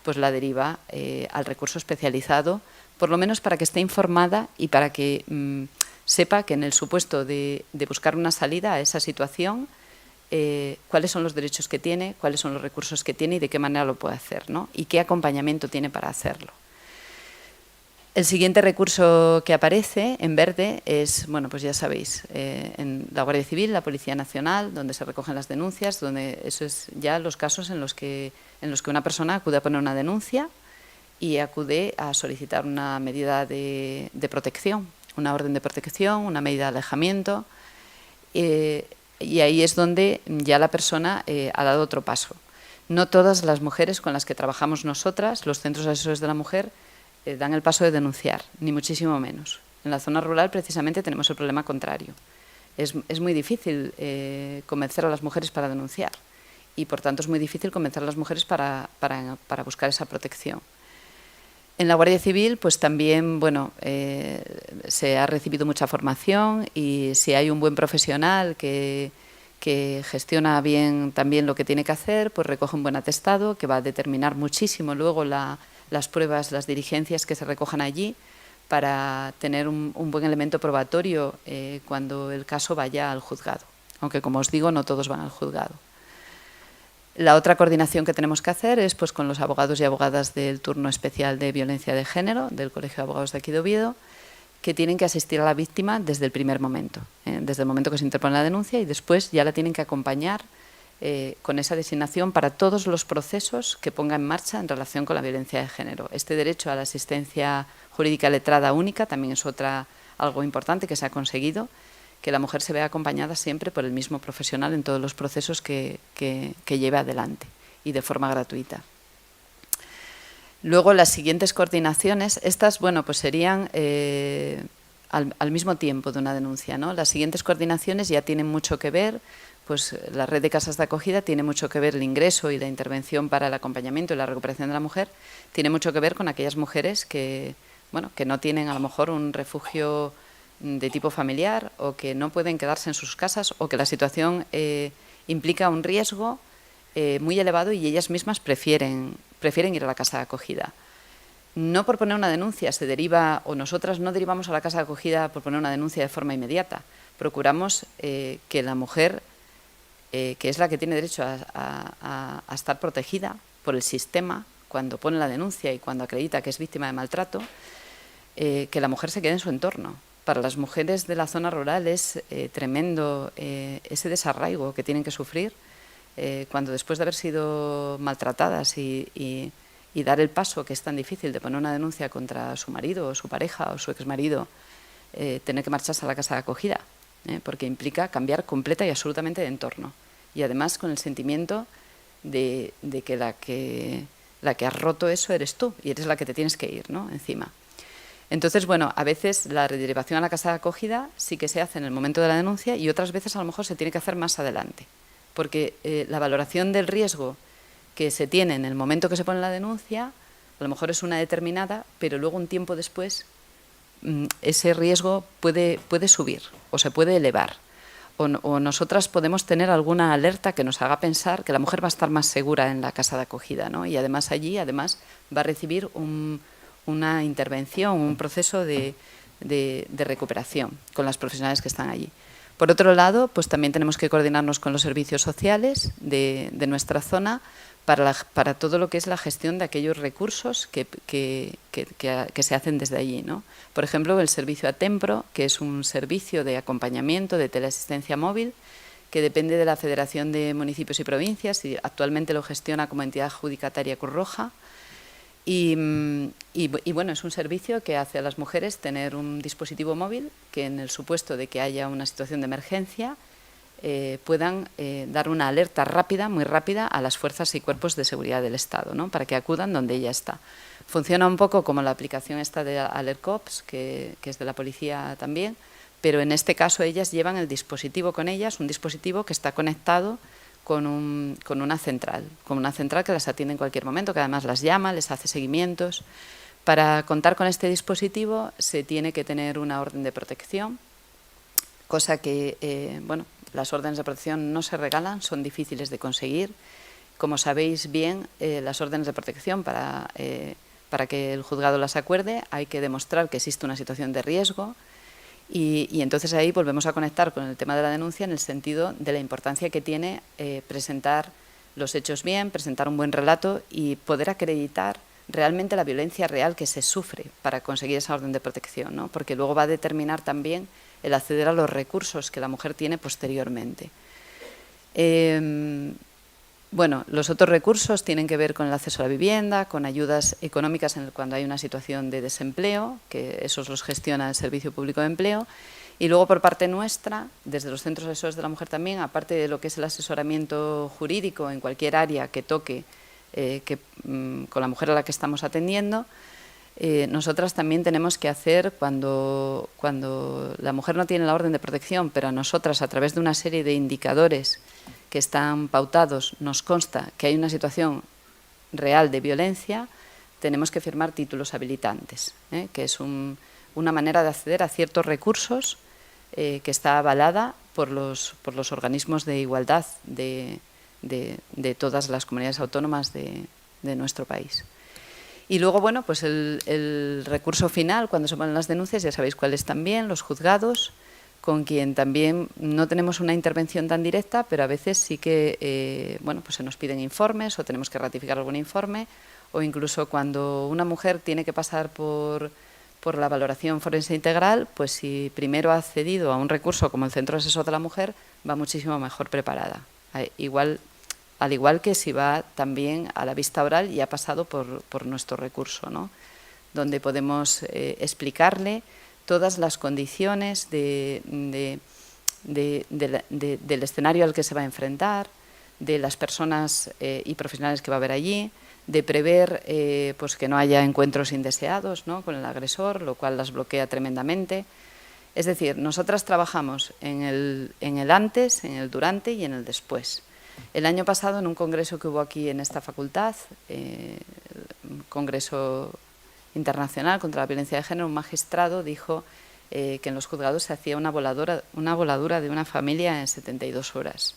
S3: pues la deriva al recurso especializado, por lo menos para que esté informada y para que sepa que en el supuesto de buscar una salida a esa situación, cuáles son los derechos que tiene, cuáles son los recursos que tiene y de qué manera lo puede hacer, ¿no? Y qué acompañamiento tiene para hacerlo. El siguiente recurso que aparece en verde es, bueno, pues ya sabéis, en la Guardia Civil, la Policía Nacional, donde se recogen las denuncias, donde eso es ya los casos en los que una persona acude a poner una denuncia y acude a solicitar una medida de protección, una orden de protección, una medida de alejamiento, y ahí es donde ya la persona ha dado otro paso. No todas las mujeres con las que trabajamos nosotras, los centros asesores de la mujer, dan el paso de denunciar, ni muchísimo menos. En la zona rural precisamente tenemos el problema contrario. Es muy difícil convencer a las mujeres para denunciar y por tanto es muy difícil convencer a las mujeres para buscar esa protección. En la Guardia Civil pues también bueno, se ha recibido mucha formación y si hay un buen profesional que gestiona bien también lo que tiene que hacer, pues recoge un buen atestado que va a determinar muchísimo luego las pruebas, las diligencias que se recojan allí para tener un buen elemento probatorio cuando el caso vaya al juzgado. Aunque, como os digo, no todos van al juzgado. La otra coordinación que tenemos que hacer es pues, con los abogados y abogadas del turno especial de violencia de género, del Colegio de Abogados de aquí de Oviedo, que tienen que asistir a la víctima desde el primer momento, desde el momento que se interpone la denuncia y después ya la tienen que acompañar con esa designación para todos los procesos que ponga en marcha en relación con la violencia de género. Este derecho a la asistencia jurídica letrada única también es algo importante que se ha conseguido, que la mujer se vea acompañada siempre por el mismo profesional en todos los procesos que lleve adelante y de forma gratuita. Luego las siguientes coordinaciones, estas bueno, pues serían al mismo tiempo de una denuncia, ¿no? Las siguientes coordinaciones ya tienen mucho que ver. Pues la red de casas de acogida tiene mucho que ver, el ingreso y la intervención para el acompañamiento y la recuperación de la mujer, tiene mucho que ver con aquellas mujeres que, bueno, que no tienen a lo mejor un refugio de tipo familiar o que no pueden quedarse en sus casas o que la situación implica un riesgo muy elevado y ellas mismas prefieren ir a la casa de acogida. No por poner una denuncia se deriva, o nosotras no derivamos a la casa de acogida por poner una denuncia de forma inmediata. Procuramos que la mujer, que es la que tiene derecho a estar protegida por el sistema cuando pone la denuncia y cuando acredita que es víctima de maltrato, que la mujer se quede en su entorno. Para las mujeres de la zona rural es tremendo ese desarraigo que tienen que sufrir cuando después de haber sido maltratadas y dar el paso que es tan difícil de poner una denuncia contra su marido o su pareja o su exmarido, tener que marcharse a la casa de acogida, porque implica cambiar completa y absolutamente de entorno. Y además con el sentimiento de que la que has roto eso eres tú y eres la que te tienes que ir, ¿no? Encima. Entonces, bueno, a veces la rederivación a la casa de acogida sí que se hace en el momento de la denuncia y otras veces a lo mejor se tiene que hacer más adelante, porque la valoración del riesgo que se tiene en el momento que se pone la denuncia a lo mejor es una determinada, pero luego un tiempo después ese riesgo puede subir o se puede elevar. O nosotras podemos tener alguna alerta que nos haga pensar que la mujer va a estar más segura en la casa de acogida, ¿no? Y además allí va a recibir una intervención, un proceso de recuperación con las profesionales que están allí. Por otro lado, pues también tenemos que coordinarnos con los servicios sociales de nuestra zona para todo lo que es la gestión de aquellos recursos que se hacen desde allí, ¿no? Por ejemplo, el servicio Atempro, que es un servicio de acompañamiento de teleasistencia móvil que depende de la Federación de Municipios y Provincias y actualmente lo gestiona como entidad adjudicataria Cruz Roja. Y bueno, es un servicio que hace a las mujeres tener un dispositivo móvil que en el supuesto de que haya una situación de emergencia puedan dar una alerta rápida, muy rápida, a las fuerzas y cuerpos de seguridad del Estado, ¿no? Para que acudan donde ella está. Funciona un poco como la aplicación esta de Alert Cops, que es de la policía también, pero en este caso ellas llevan el dispositivo con ellas, un dispositivo que está conectado con una central que las atiende en cualquier momento, que además las llama, les hace seguimientos. Para contar con este dispositivo se tiene que tener una orden de protección, cosa que, bueno, las órdenes de protección no se regalan, son difíciles de conseguir. Como sabéis bien, las órdenes de protección para que el juzgado las acuerde hay que demostrar que existe una situación de riesgo y entonces ahí volvemos a conectar con el tema de la denuncia en el sentido de la importancia que tiene presentar los hechos bien, presentar un buen relato y poder acreditar realmente la violencia real que se sufre para conseguir esa orden de protección, ¿no? Porque luego va a determinar también el acceder a los recursos que la mujer tiene posteriormente. Bueno, los otros recursos tienen que ver con el acceso a la vivienda, con ayudas económicas cuando hay una situación de desempleo, que esos los gestiona el Servicio Público de Empleo. Y luego por parte nuestra, desde los centros asesores de la mujer también, aparte de lo que es el asesoramiento jurídico en cualquier área que toque con la mujer a la que estamos atendiendo, nosotras también tenemos que hacer cuando la mujer no tiene la orden de protección, pero a nosotras a través de una serie de indicadores que están pautados nos consta que hay una situación real de violencia, tenemos que firmar títulos habilitantes, que es una manera de acceder a ciertos recursos que está avalada por los organismos de igualdad de todas las comunidades autónomas de nuestro país. Y luego, bueno, pues el recurso final, cuando se ponen las denuncias, ya sabéis cuál es también, los juzgados, con quien también no tenemos una intervención tan directa, pero a veces sí que bueno, pues se nos piden informes o tenemos que ratificar algún informe, o incluso cuando una mujer tiene que pasar por la valoración forense integral, pues si primero ha accedido a un recurso como el Centro Asesor de la Mujer, va muchísimo mejor preparada. Al igual que si va también a la vista oral y ha pasado por nuestro recurso, ¿no? Donde podemos explicarle todas las condiciones del escenario al que se va a enfrentar, de las personas y profesionales que va a haber allí, de prever pues que no haya encuentros indeseados, ¿no?, con el agresor, lo cual las bloquea tremendamente. Es decir, nosotras trabajamos en el antes, en el durante y en el después. El año pasado, en un congreso que hubo aquí en esta facultad, un congreso internacional contra la violencia de género, un magistrado dijo que en los juzgados se hacía una voladura de una familia en 72 horas.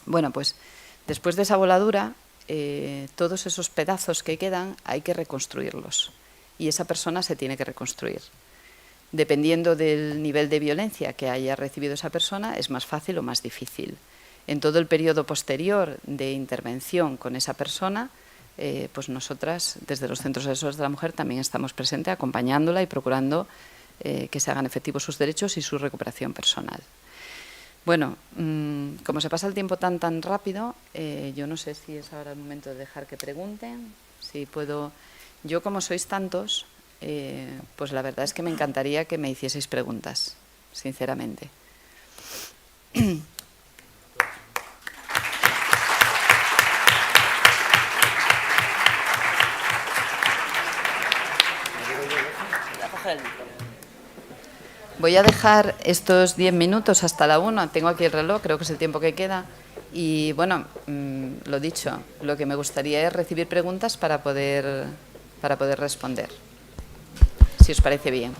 S3: Bueno, pues después de esa voladura, todos esos pedazos que quedan hay que reconstruirlos y esa persona se tiene que reconstruir. Dependiendo del nivel de violencia que haya recibido esa persona, es más fácil o más difícil. En todo el periodo posterior de intervención con esa persona, pues nosotras, desde los centros asesores de la mujer, también estamos presentes acompañándola y procurando que se hagan efectivos sus derechos y su recuperación personal. Bueno, como se pasa el tiempo tan rápido, yo no sé si es ahora el momento de dejar que pregunten, si puedo. Yo, como sois tantos, pues la verdad es que me encantaría que me hicieseis preguntas, sinceramente. Voy a dejar estos 10 minutos hasta la 1, tengo aquí el reloj, creo que es el tiempo que queda. Y bueno, lo dicho, lo que me gustaría es recibir preguntas para poder responder, si os parece bien.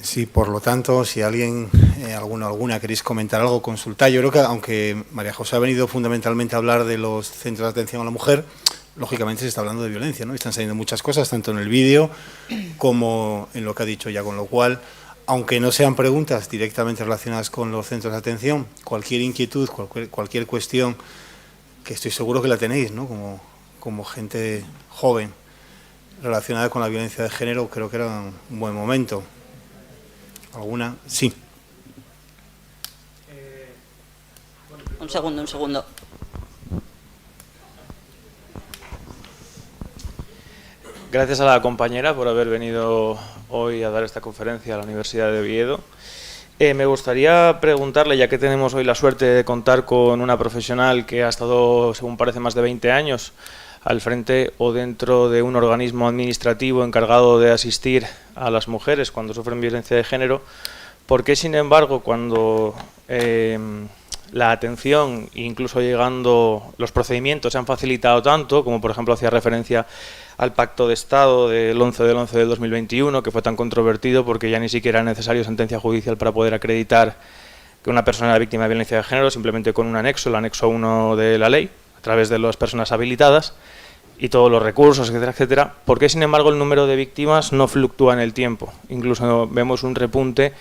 S1: Sí, por lo tanto, si alguien, alguna queréis comentar algo, consultar. Yo creo que, aunque María José ha venido fundamentalmente a hablar de los centros de atención a la mujer, lógicamente se está hablando de violencia, ¿no? Están saliendo muchas cosas, tanto en el vídeo como en lo que ha dicho ya, con lo cual, aunque no sean preguntas directamente relacionadas con los centros de atención, cualquier inquietud, cualquier cuestión, que estoy seguro que la tenéis, ¿no?, como gente joven relacionada con la violencia de género, creo que era un buen momento. ¿Alguna? Sí.
S2: Un segundo.
S5: Gracias a la compañera por haber venido hoy a dar esta conferencia a la Universidad de Oviedo. Me gustaría preguntarle, ya que tenemos hoy la suerte de contar con una profesional que ha estado, según parece, más de 20 años al frente o dentro de un organismo administrativo encargado de asistir a las mujeres cuando sufren violencia de género, ¿por qué, sin embargo, cuando la atención, incluso llegando los procedimientos, se han facilitado tanto, como por ejemplo hacía referencia al Pacto de Estado del 11 del 11 del 2021, que fue tan controvertido porque ya ni siquiera era necesario sentencia judicial para poder acreditar que una persona era víctima de violencia de género, simplemente con un anexo, el anexo 1 de la ley, a través de las personas habilitadas, y todos los recursos, etcétera, etcétera? ¿Por qué, sin embargo, el número de víctimas no fluctúa en el tiempo? Incluso vemos un repunte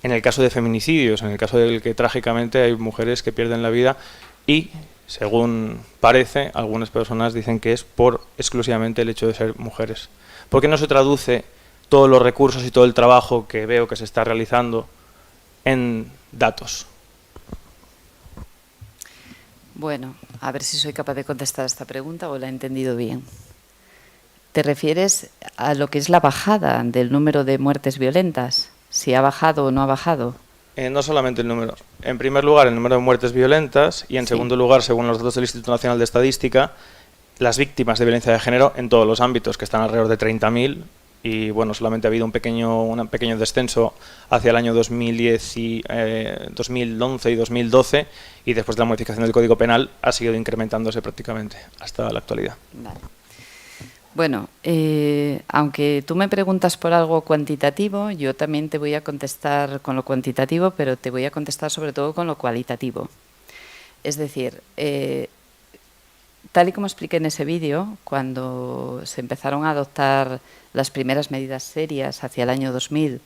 S5: en el caso de feminicidios, en el caso del que trágicamente hay mujeres que pierden la vida y, según parece, algunas personas dicen que es por exclusivamente el hecho de ser mujeres. ¿Por qué no se traduce todos los recursos y todo el trabajo que veo que se está realizando en datos?
S3: Bueno, a ver si soy capaz de contestar esta pregunta o la he entendido bien. ¿Te refieres a lo que es la bajada del número de muertes violentas? ¿Si ha bajado o no ha bajado?
S5: No solamente el número. En primer lugar, el número de muertes violentas y, en segundo lugar, según los datos del Instituto Nacional de Estadística, las víctimas de violencia de género en todos los ámbitos, que están alrededor de 30.000, y bueno, solamente ha habido un pequeño descenso hacia el año 2011 y 2012, y después de la modificación del Código Penal ha seguido incrementándose prácticamente hasta la actualidad.
S3: Vale. Bueno, aunque tú me preguntas por algo cuantitativo, yo también te voy a contestar con lo cuantitativo, pero te voy a contestar sobre todo con lo cualitativo. Es decir, tal y como expliqué en ese vídeo, cuando se empezaron a adoptar las primeras medidas serias hacia el año 2000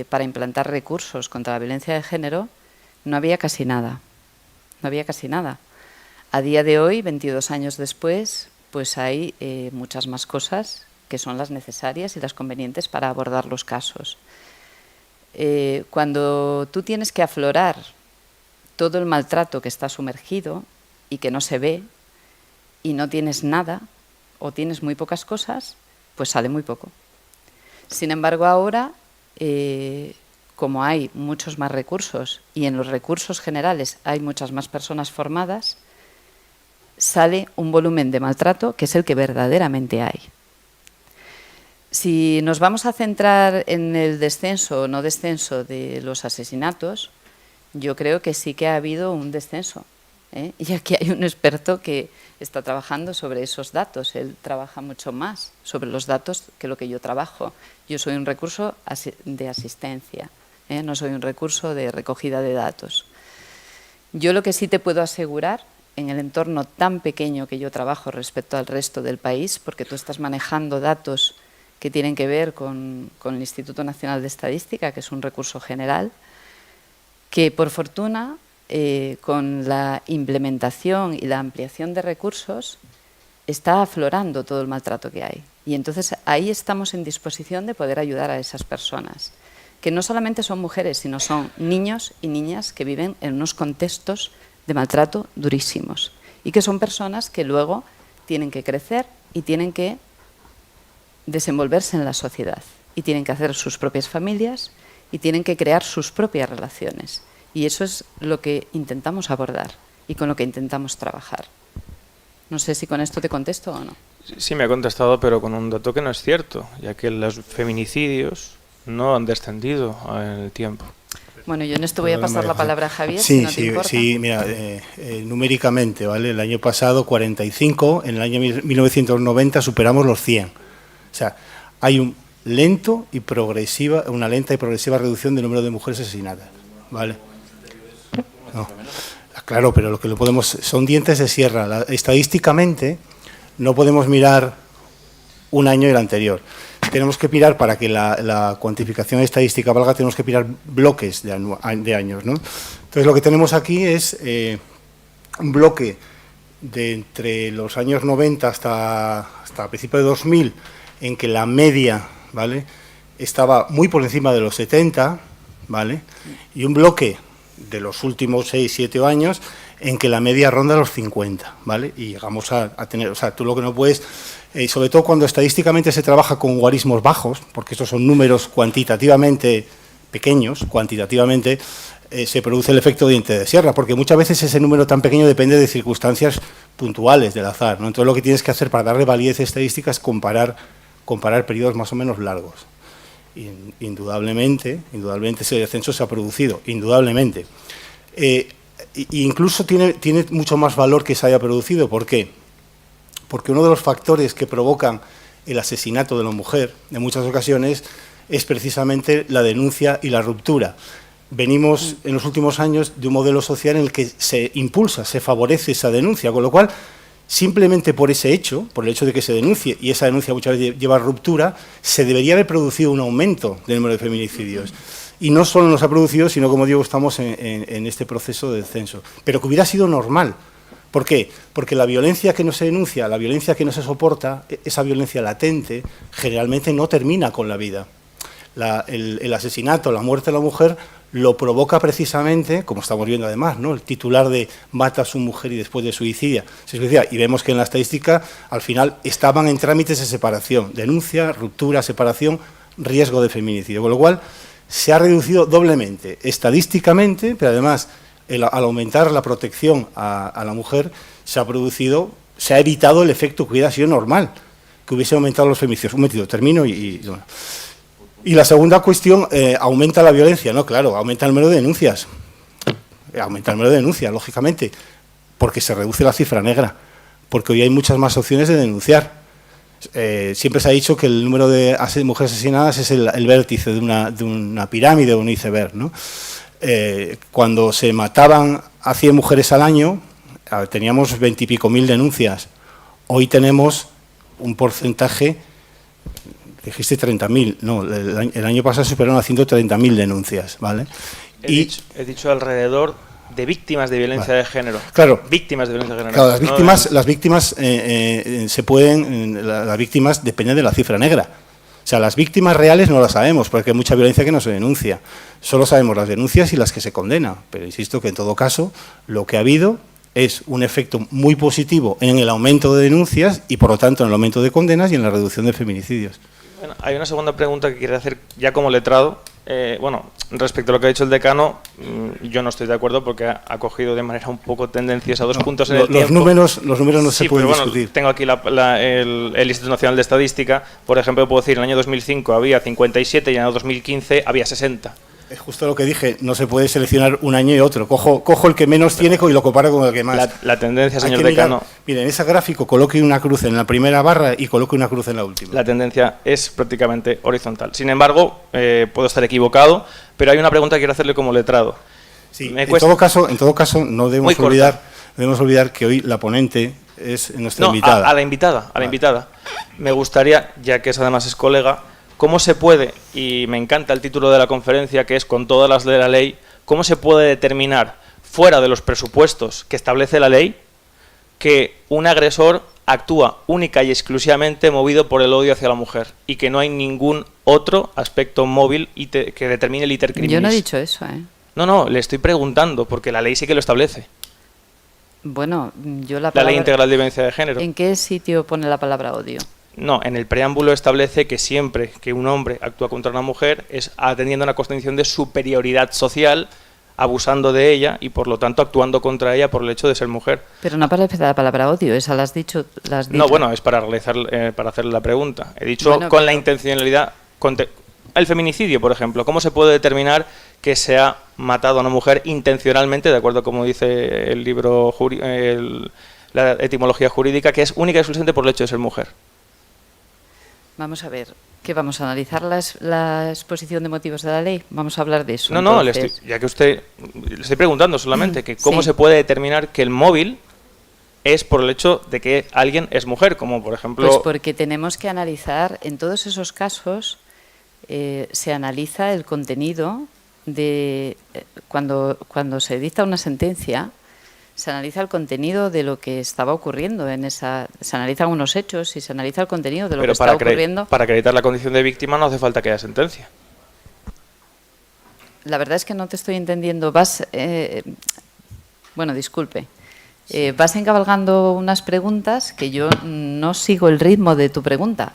S3: para implantar recursos contra la violencia de género, no había casi nada. No había casi nada. A día de hoy, 22 años después, pues hay muchas más cosas que son las necesarias y las convenientes para abordar los casos. Cuando tú tienes que aflorar todo el maltrato que está sumergido y que no se ve y no tienes nada o tienes muy pocas cosas, pues sale muy poco. Sin embargo, ahora, como hay muchos más recursos y en los recursos generales hay muchas más personas formadas, sale un volumen de maltrato que es el que verdaderamente hay. Si nos vamos a centrar en el descenso o no descenso de los asesinatos, yo creo que sí que ha habido un descenso, y aquí hay un experto que está trabajando sobre esos datos. Él trabaja mucho más sobre los datos que lo que yo trabajo. Yo soy un recurso de asistencia, no soy un recurso de recogida de datos. Yo lo que sí te puedo asegurar, en el entorno tan pequeño que yo trabajo respecto al resto del país, porque tú estás manejando datos que tienen que ver con el Instituto Nacional de Estadística, que es un recurso general, que por fortuna, con la implementación y la ampliación de recursos, está aflorando todo el maltrato que hay. Y entonces ahí estamos en disposición de poder ayudar a esas personas, que no solamente son mujeres, sino son niños y niñas que viven en unos contextos de maltrato durísimos y que son personas que luego tienen que crecer y tienen que desenvolverse en la sociedad y tienen que hacer sus propias familias y tienen que crear sus propias relaciones. Y eso es lo que intentamos abordar y con lo que intentamos trabajar. No sé si con esto te contesto o no.
S5: Sí, me ha contestado, pero con un dato que no es cierto, ya que los feminicidios no han descendido en el tiempo.
S3: Bueno, yo en esto voy a pasar la palabra a Javier,
S1: sí,
S3: si no te importa.
S1: Sí, mira, numéricamente, ¿vale? El año pasado 45, en el año 1990 superamos los 100. O sea, hay una lenta y progresiva reducción del número de mujeres asesinadas, ¿vale? No. Claro, pero lo que lo podemos son dientes de sierra. Estadísticamente no podemos mirar un año y el anterior. Tenemos que mirar, para que la cuantificación estadística valga, tenemos que mirar bloques de años, ¿no? Entonces, lo que tenemos aquí es un bloque de entre los años 90 hasta principios de 2000, en que la media, ¿vale?, estaba muy por encima de los 70, ¿vale?, y un bloque de los últimos 6, 7 años en que la media ronda los 50, ¿vale? Y llegamos a tener, o sea, tú lo que no puedes, sobre todo cuando estadísticamente se trabaja con guarismos bajos, porque estos son números cuantitativamente pequeños, cuantitativamente, se produce el efecto diente de sierra, porque muchas veces ese número tan pequeño depende de circunstancias puntuales del azar, ¿no? Entonces lo que tienes que hacer para darle validez estadística es comparar periodos más o menos largos. Indudablemente ese descenso se ha producido, indudablemente. Incluso tiene mucho más valor que se haya producido. ¿Por qué? Porque uno de los factores que provocan el asesinato de la mujer, en muchas ocasiones, es precisamente la denuncia y la ruptura. Venimos en los últimos años de un modelo social en el que se impulsa, se favorece esa denuncia, con lo cual, simplemente por ese hecho, por el hecho de que se denuncie, y esa denuncia muchas veces lleva a ruptura, se debería haber producido un aumento del número de feminicidios. Y no solo nos ha producido, sino, como digo, estamos en este proceso de descenso. Pero que hubiera sido normal. ¿Por qué? Porque la violencia que no se denuncia, la violencia que no se soporta, esa violencia latente, generalmente no termina con la vida. El asesinato, la muerte de la mujer, lo provoca precisamente, como estamos viendo además, ¿no? El titular de mata a su mujer y después se suicida. Y vemos que en la estadística, al final, estaban en trámites de separación. Denuncia, ruptura, separación, riesgo de feminicidio. Con lo cual, se ha reducido doblemente, estadísticamente, pero además, al aumentar la protección a la mujer, se ha evitado el efecto que hubiera sido normal, que hubiese aumentado los feminicidios. Un momentito, termino bueno. Y la segunda cuestión, aumenta la violencia, ¿no? Claro, aumenta el número de denuncias. Aumenta el número de denuncias, lógicamente, porque se reduce la cifra negra, porque hoy hay muchas más opciones de denunciar. Siempre se ha dicho que el número de mujeres asesinadas es el vértice de una pirámide o un iceberg, ¿no? Cuando se mataban a 100 mujeres al año, teníamos 20 y pico mil denuncias. Hoy tenemos un porcentaje, dijiste 30.000, no, el año pasado se superaron a 130.000 denuncias, ¿vale?
S5: He dicho alrededor de víctimas de violencia de género.
S1: Claro.
S5: Víctimas de violencia de género.
S1: Claro, las víctimas las víctimas dependen de la cifra negra. O sea, las víctimas reales no las sabemos, porque hay mucha violencia que no se denuncia. Solo sabemos las denuncias y las que se condenan. Pero insisto que en todo caso, lo que ha habido es un efecto muy positivo en el aumento de denuncias y, por lo tanto, en el aumento de condenas y en la reducción de feminicidios.
S5: Bueno, hay una segunda pregunta que quería hacer ya como letrado. Respecto a lo que ha dicho el decano, yo no estoy de acuerdo porque ha cogido de manera un poco tendenciosa dos puntos en el tiempo.
S1: Los números no se pueden discutir.
S5: Tengo aquí el Instituto Nacional de Estadística. Por ejemplo, puedo decir, en el año 2005 había 57 y en el año 2015 había 60. Es
S1: justo lo que dije, no se puede seleccionar un año y otro. Cojo el que menos tiene y lo comparo con el que más.
S5: La tendencia, señor decano...
S1: Mire, en ese gráfico coloque una cruz en la primera barra y coloque una cruz en la última.
S5: La tendencia es prácticamente horizontal. Sin embargo, puedo estar equivocado, pero hay una pregunta que quiero hacerle como letrado.
S1: Sí, en todo caso, no debemos olvidar que hoy la ponente es nuestra invitada.
S5: A la invitada. Me gustaría, ya que además es colega, ¿cómo se puede, y me encanta el título de la conferencia, que es con todas las de la ley, cómo se puede determinar, fuera de los presupuestos que establece la ley, que un agresor actúa única y exclusivamente movido por el odio hacia la mujer y que no hay ningún otro aspecto móvil que determine el iter criminis?
S3: Yo no he dicho eso, ¿eh?
S5: No, le estoy preguntando, porque la ley sí que lo establece.
S3: Bueno, yo
S5: la Ley Integral de Violencia de Género.
S3: ¿En qué sitio pone la palabra odio?
S5: No, en el preámbulo establece que siempre que un hombre actúa contra una mujer es atendiendo a una condición de superioridad social, abusando de ella y por lo tanto actuando contra ella por el hecho de ser mujer.
S3: Pero no aparece la palabra odio, esa la has dicho.
S5: No, bueno, es para hacerle la pregunta. He dicho con la intencionalidad. El feminicidio, por ejemplo, ¿cómo se puede determinar que se ha matado a una mujer intencionalmente, de acuerdo como dice el libro, la etimología jurídica, que es única y exclusivamente por el hecho de ser mujer?
S3: Vamos a ver, ¿qué vamos a analizar la exposición de motivos de la ley? Vamos a hablar de eso.
S5: No, le estoy preguntando solamente que cómo se puede determinar que el móvil es por el hecho de que alguien es mujer, como por ejemplo...
S3: Pues porque tenemos que analizar, en todos esos casos, se analiza el contenido de... Cuando se dicta una sentencia, se analiza el contenido de lo que estaba ocurriendo se analizan unos hechos y se analiza el contenido de lo que estaba ocurriendo.
S5: Para acreditar la condición de víctima no hace falta que haya sentencia.
S3: La verdad es que no te estoy entendiendo. Bueno, disculpe. Vas encabalgando unas preguntas que yo no sigo el ritmo de tu pregunta.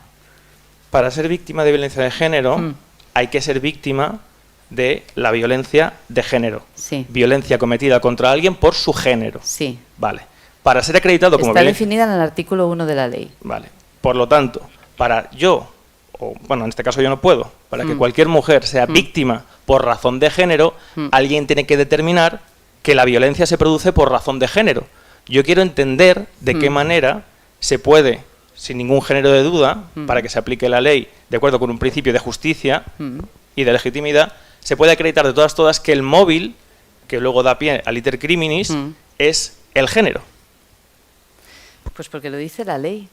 S5: Para ser víctima de violencia de género hay que ser víctima de la violencia de género.
S3: Sí.
S5: Violencia cometida contra alguien por su género.
S3: Sí.
S5: Vale. Para ser acreditado como
S3: Está
S5: violencia...
S3: definida en el artículo 1 de la ley.
S5: Vale. Por lo tanto, para yo, o bueno, en este caso yo no puedo, para que cualquier mujer sea víctima por razón de género, alguien tiene que determinar que la violencia se produce por razón de género. Yo quiero entender de qué manera se puede, sin ningún género de duda, para que se aplique la ley de acuerdo con un principio de justicia y de legitimidad, se puede acreditar de todas que el móvil, que luego da pie al iter criminis, es el género.
S3: Pues porque lo dice la ley.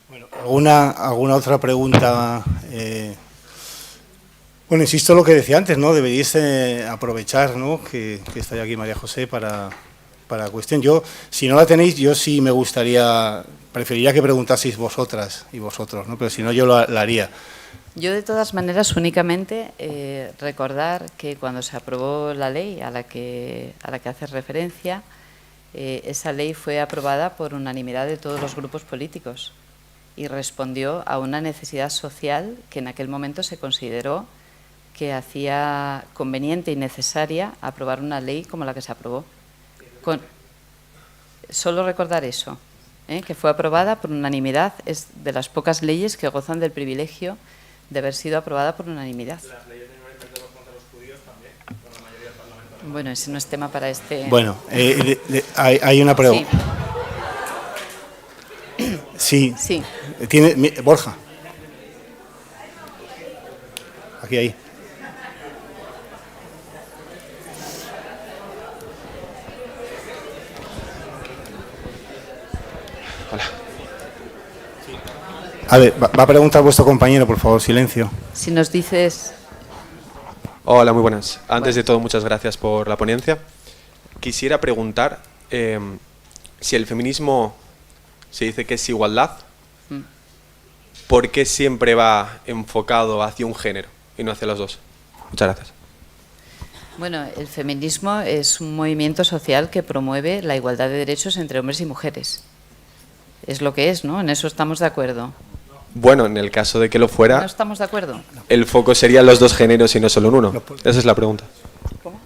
S1: Bueno, ¿alguna otra pregunta? Bueno, insisto en lo que decía antes, ¿no? Deberíais aprovechar, ¿no?, que está aquí María José para la cuestión. Yo, si no la tenéis, yo sí me gustaría, preferiría que preguntaseis vosotras y vosotros, ¿no? Pero si no, yo la haría.
S3: Yo, de todas maneras, únicamente recordar que cuando se aprobó la ley a la que hace referencia, esa ley fue aprobada por unanimidad de todos los grupos políticos y respondió a una necesidad social que en aquel momento se consideró que hacía conveniente y necesaria aprobar una ley como la que se aprobó. Solo recordar eso, que fue aprobada por unanimidad, es de las pocas leyes que gozan del privilegio de haber sido aprobada por unanimidad.
S5: Las leyes de Nuremberg contra los judíos también, con la mayoría del Parlamento.
S3: Bueno, ese no es tema para este...
S1: Bueno, hay una pregunta. Sí.
S3: Sí.
S1: Borja. Ahí.
S6: Hola.
S1: A ver, va a preguntar vuestro compañero, por favor, silencio.
S3: Si nos dices...
S6: Hola, muy buenas. Antes de todo, muchas gracias por la ponencia. Quisiera preguntar si el feminismo se dice que es igualdad, ¿por qué siempre va enfocado hacia un género y no hacia los dos? Muchas gracias.
S3: Bueno, el feminismo es un movimiento social que promueve la igualdad de derechos entre hombres y mujeres. Es lo que es, ¿no? En eso estamos de acuerdo.
S6: Bueno, en el caso de que lo fuera,
S3: ¿No estamos de acuerdo?
S6: el foco sería los dos géneros y no solo en uno. Esa es la pregunta.
S3: ¿Cómo?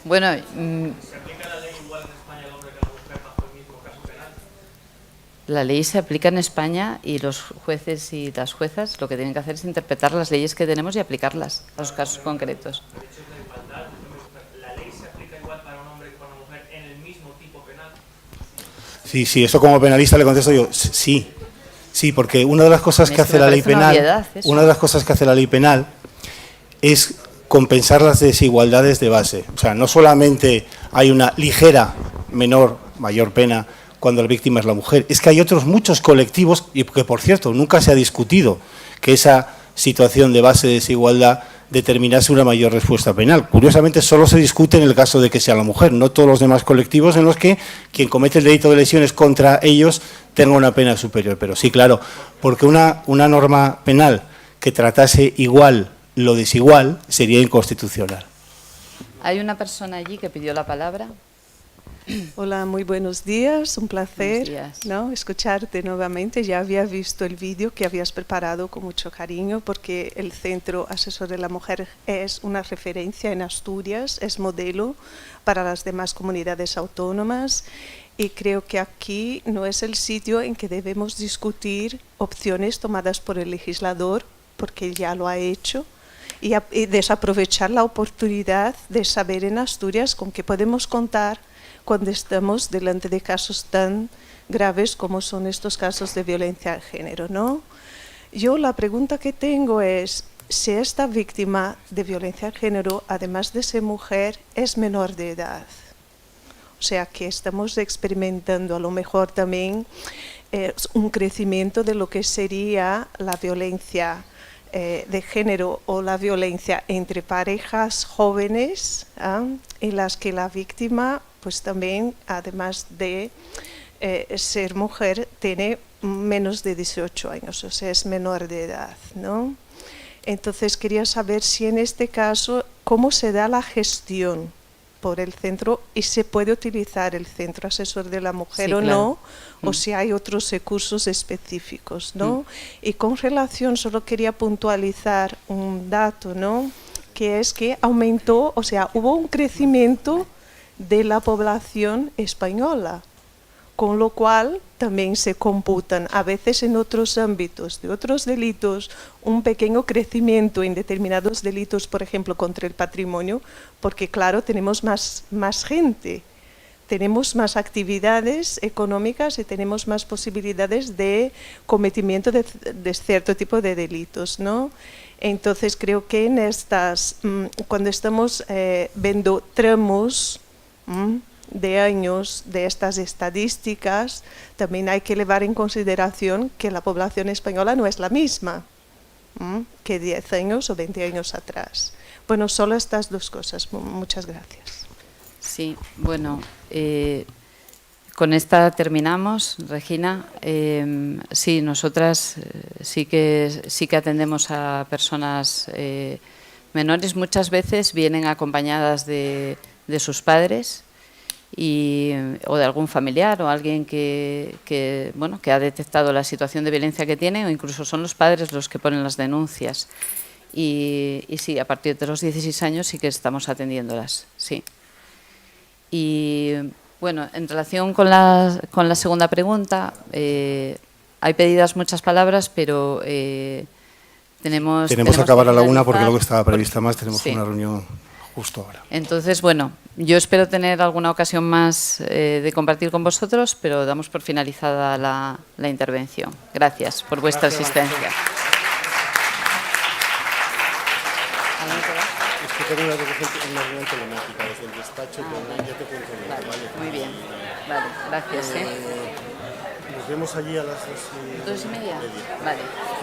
S3: Bueno... La ley se aplica en España y los jueces y las juezas lo que tienen que hacer es interpretar las leyes que tenemos y aplicarlas a los casos concretos.
S5: ¿La ley se aplica igual para un hombre que para una mujer en el mismo tipo penal?
S1: Sí, eso como penalista le contesto yo, sí. Sí, porque una de las cosas que hace la ley penal, una de las cosas que hace la ley penal es compensar las desigualdades de base. O sea, no solamente hay una ligera mayor pena cuando la víctima es la mujer, es que hay otros muchos colectivos, y que por cierto nunca se ha discutido que esa situación de base de desigualdad determinase una mayor respuesta penal. Curiosamente solo se discute en el caso de que sea la mujer, no todos los demás colectivos en los que quien comete el delito de lesiones contra ellos tenga una pena superior. Pero sí, claro, porque una norma penal que tratase igual lo desigual sería inconstitucional.
S3: Hay una persona allí que pidió la palabra.
S7: Hola, muy buenos días, un placer, ¿no?, escucharte nuevamente. Ya había visto el vídeo que habías preparado con mucho cariño porque el Centro Asesor de la Mujer es una referencia en Asturias, es modelo para las demás comunidades autónomas y creo que aquí no es el sitio en que debemos discutir opciones tomadas por el legislador porque ya lo ha hecho y desaprovechar la oportunidad de saber en Asturias con qué podemos contar cuando estamos delante de casos tan graves como son estos casos de violencia de género, ¿no? Yo la pregunta que tengo es si esta víctima de violencia de género, además de ser mujer, es menor de edad. O sea que estamos experimentando a lo mejor también un crecimiento de lo que sería la violencia de género o la violencia entre parejas jóvenes, en las que la víctima pues también, además de ser mujer, tiene menos de 18 años, o sea, es menor de edad, ¿no? Entonces quería saber si en este caso, ¿cómo se da la gestión? por el centro y se puede utilizar el centro asesor de la mujer
S3: Sí,
S7: o
S3: claro.
S7: no, o si hay otros recursos específicos, ¿no? Y con relación, solo quería puntualizar un dato, ¿no? Que es que aumentó, o sea, hubo un crecimiento de la población española, con lo cual también se computan a veces en otros ámbitos de otros delitos un pequeño crecimiento en determinados delitos, por ejemplo, contra el patrimonio, porque claro, tenemos más gente, tenemos más actividades económicas y tenemos más posibilidades de cometimiento de cierto tipo de delitos, ¿no? Entonces creo que en estas, cuando estamos viendo tramos de años de estas estadísticas, también hay que llevar en consideración que la población española no es la misma que 10 años o 20 años atrás. Bueno, solo estas dos cosas. Muchas gracias.
S3: Sí, bueno, con esta terminamos, Regina. Sí, nosotras sí que atendemos a personas menores. Muchas veces vienen acompañadas de sus padres o de algún familiar o alguien que ha detectado la situación de violencia que tiene, o incluso son los padres los que ponen las denuncias. Y sí, a partir de los 16 años sí que estamos atendiéndolas, sí. Y bueno, en relación con la segunda pregunta, hay pedidas muchas palabras, pero tenemos
S1: que acabar a la 1 porque
S3: finalizar,
S1: luego estaba prevista más, tenemos
S3: sí.
S1: una reunión justo ahora.
S3: Entonces, bueno, yo espero tener alguna ocasión más de compartir con vosotros, pero damos por finalizada la intervención. Gracias por vuestra asistencia.
S1: Es que tengo una reunión telemática desde el despacho, ya te cuento.
S3: Vale, muy bien. Vale, gracias.
S1: Nos vemos allí a las 2:30.
S3: ¿2:30? Vale.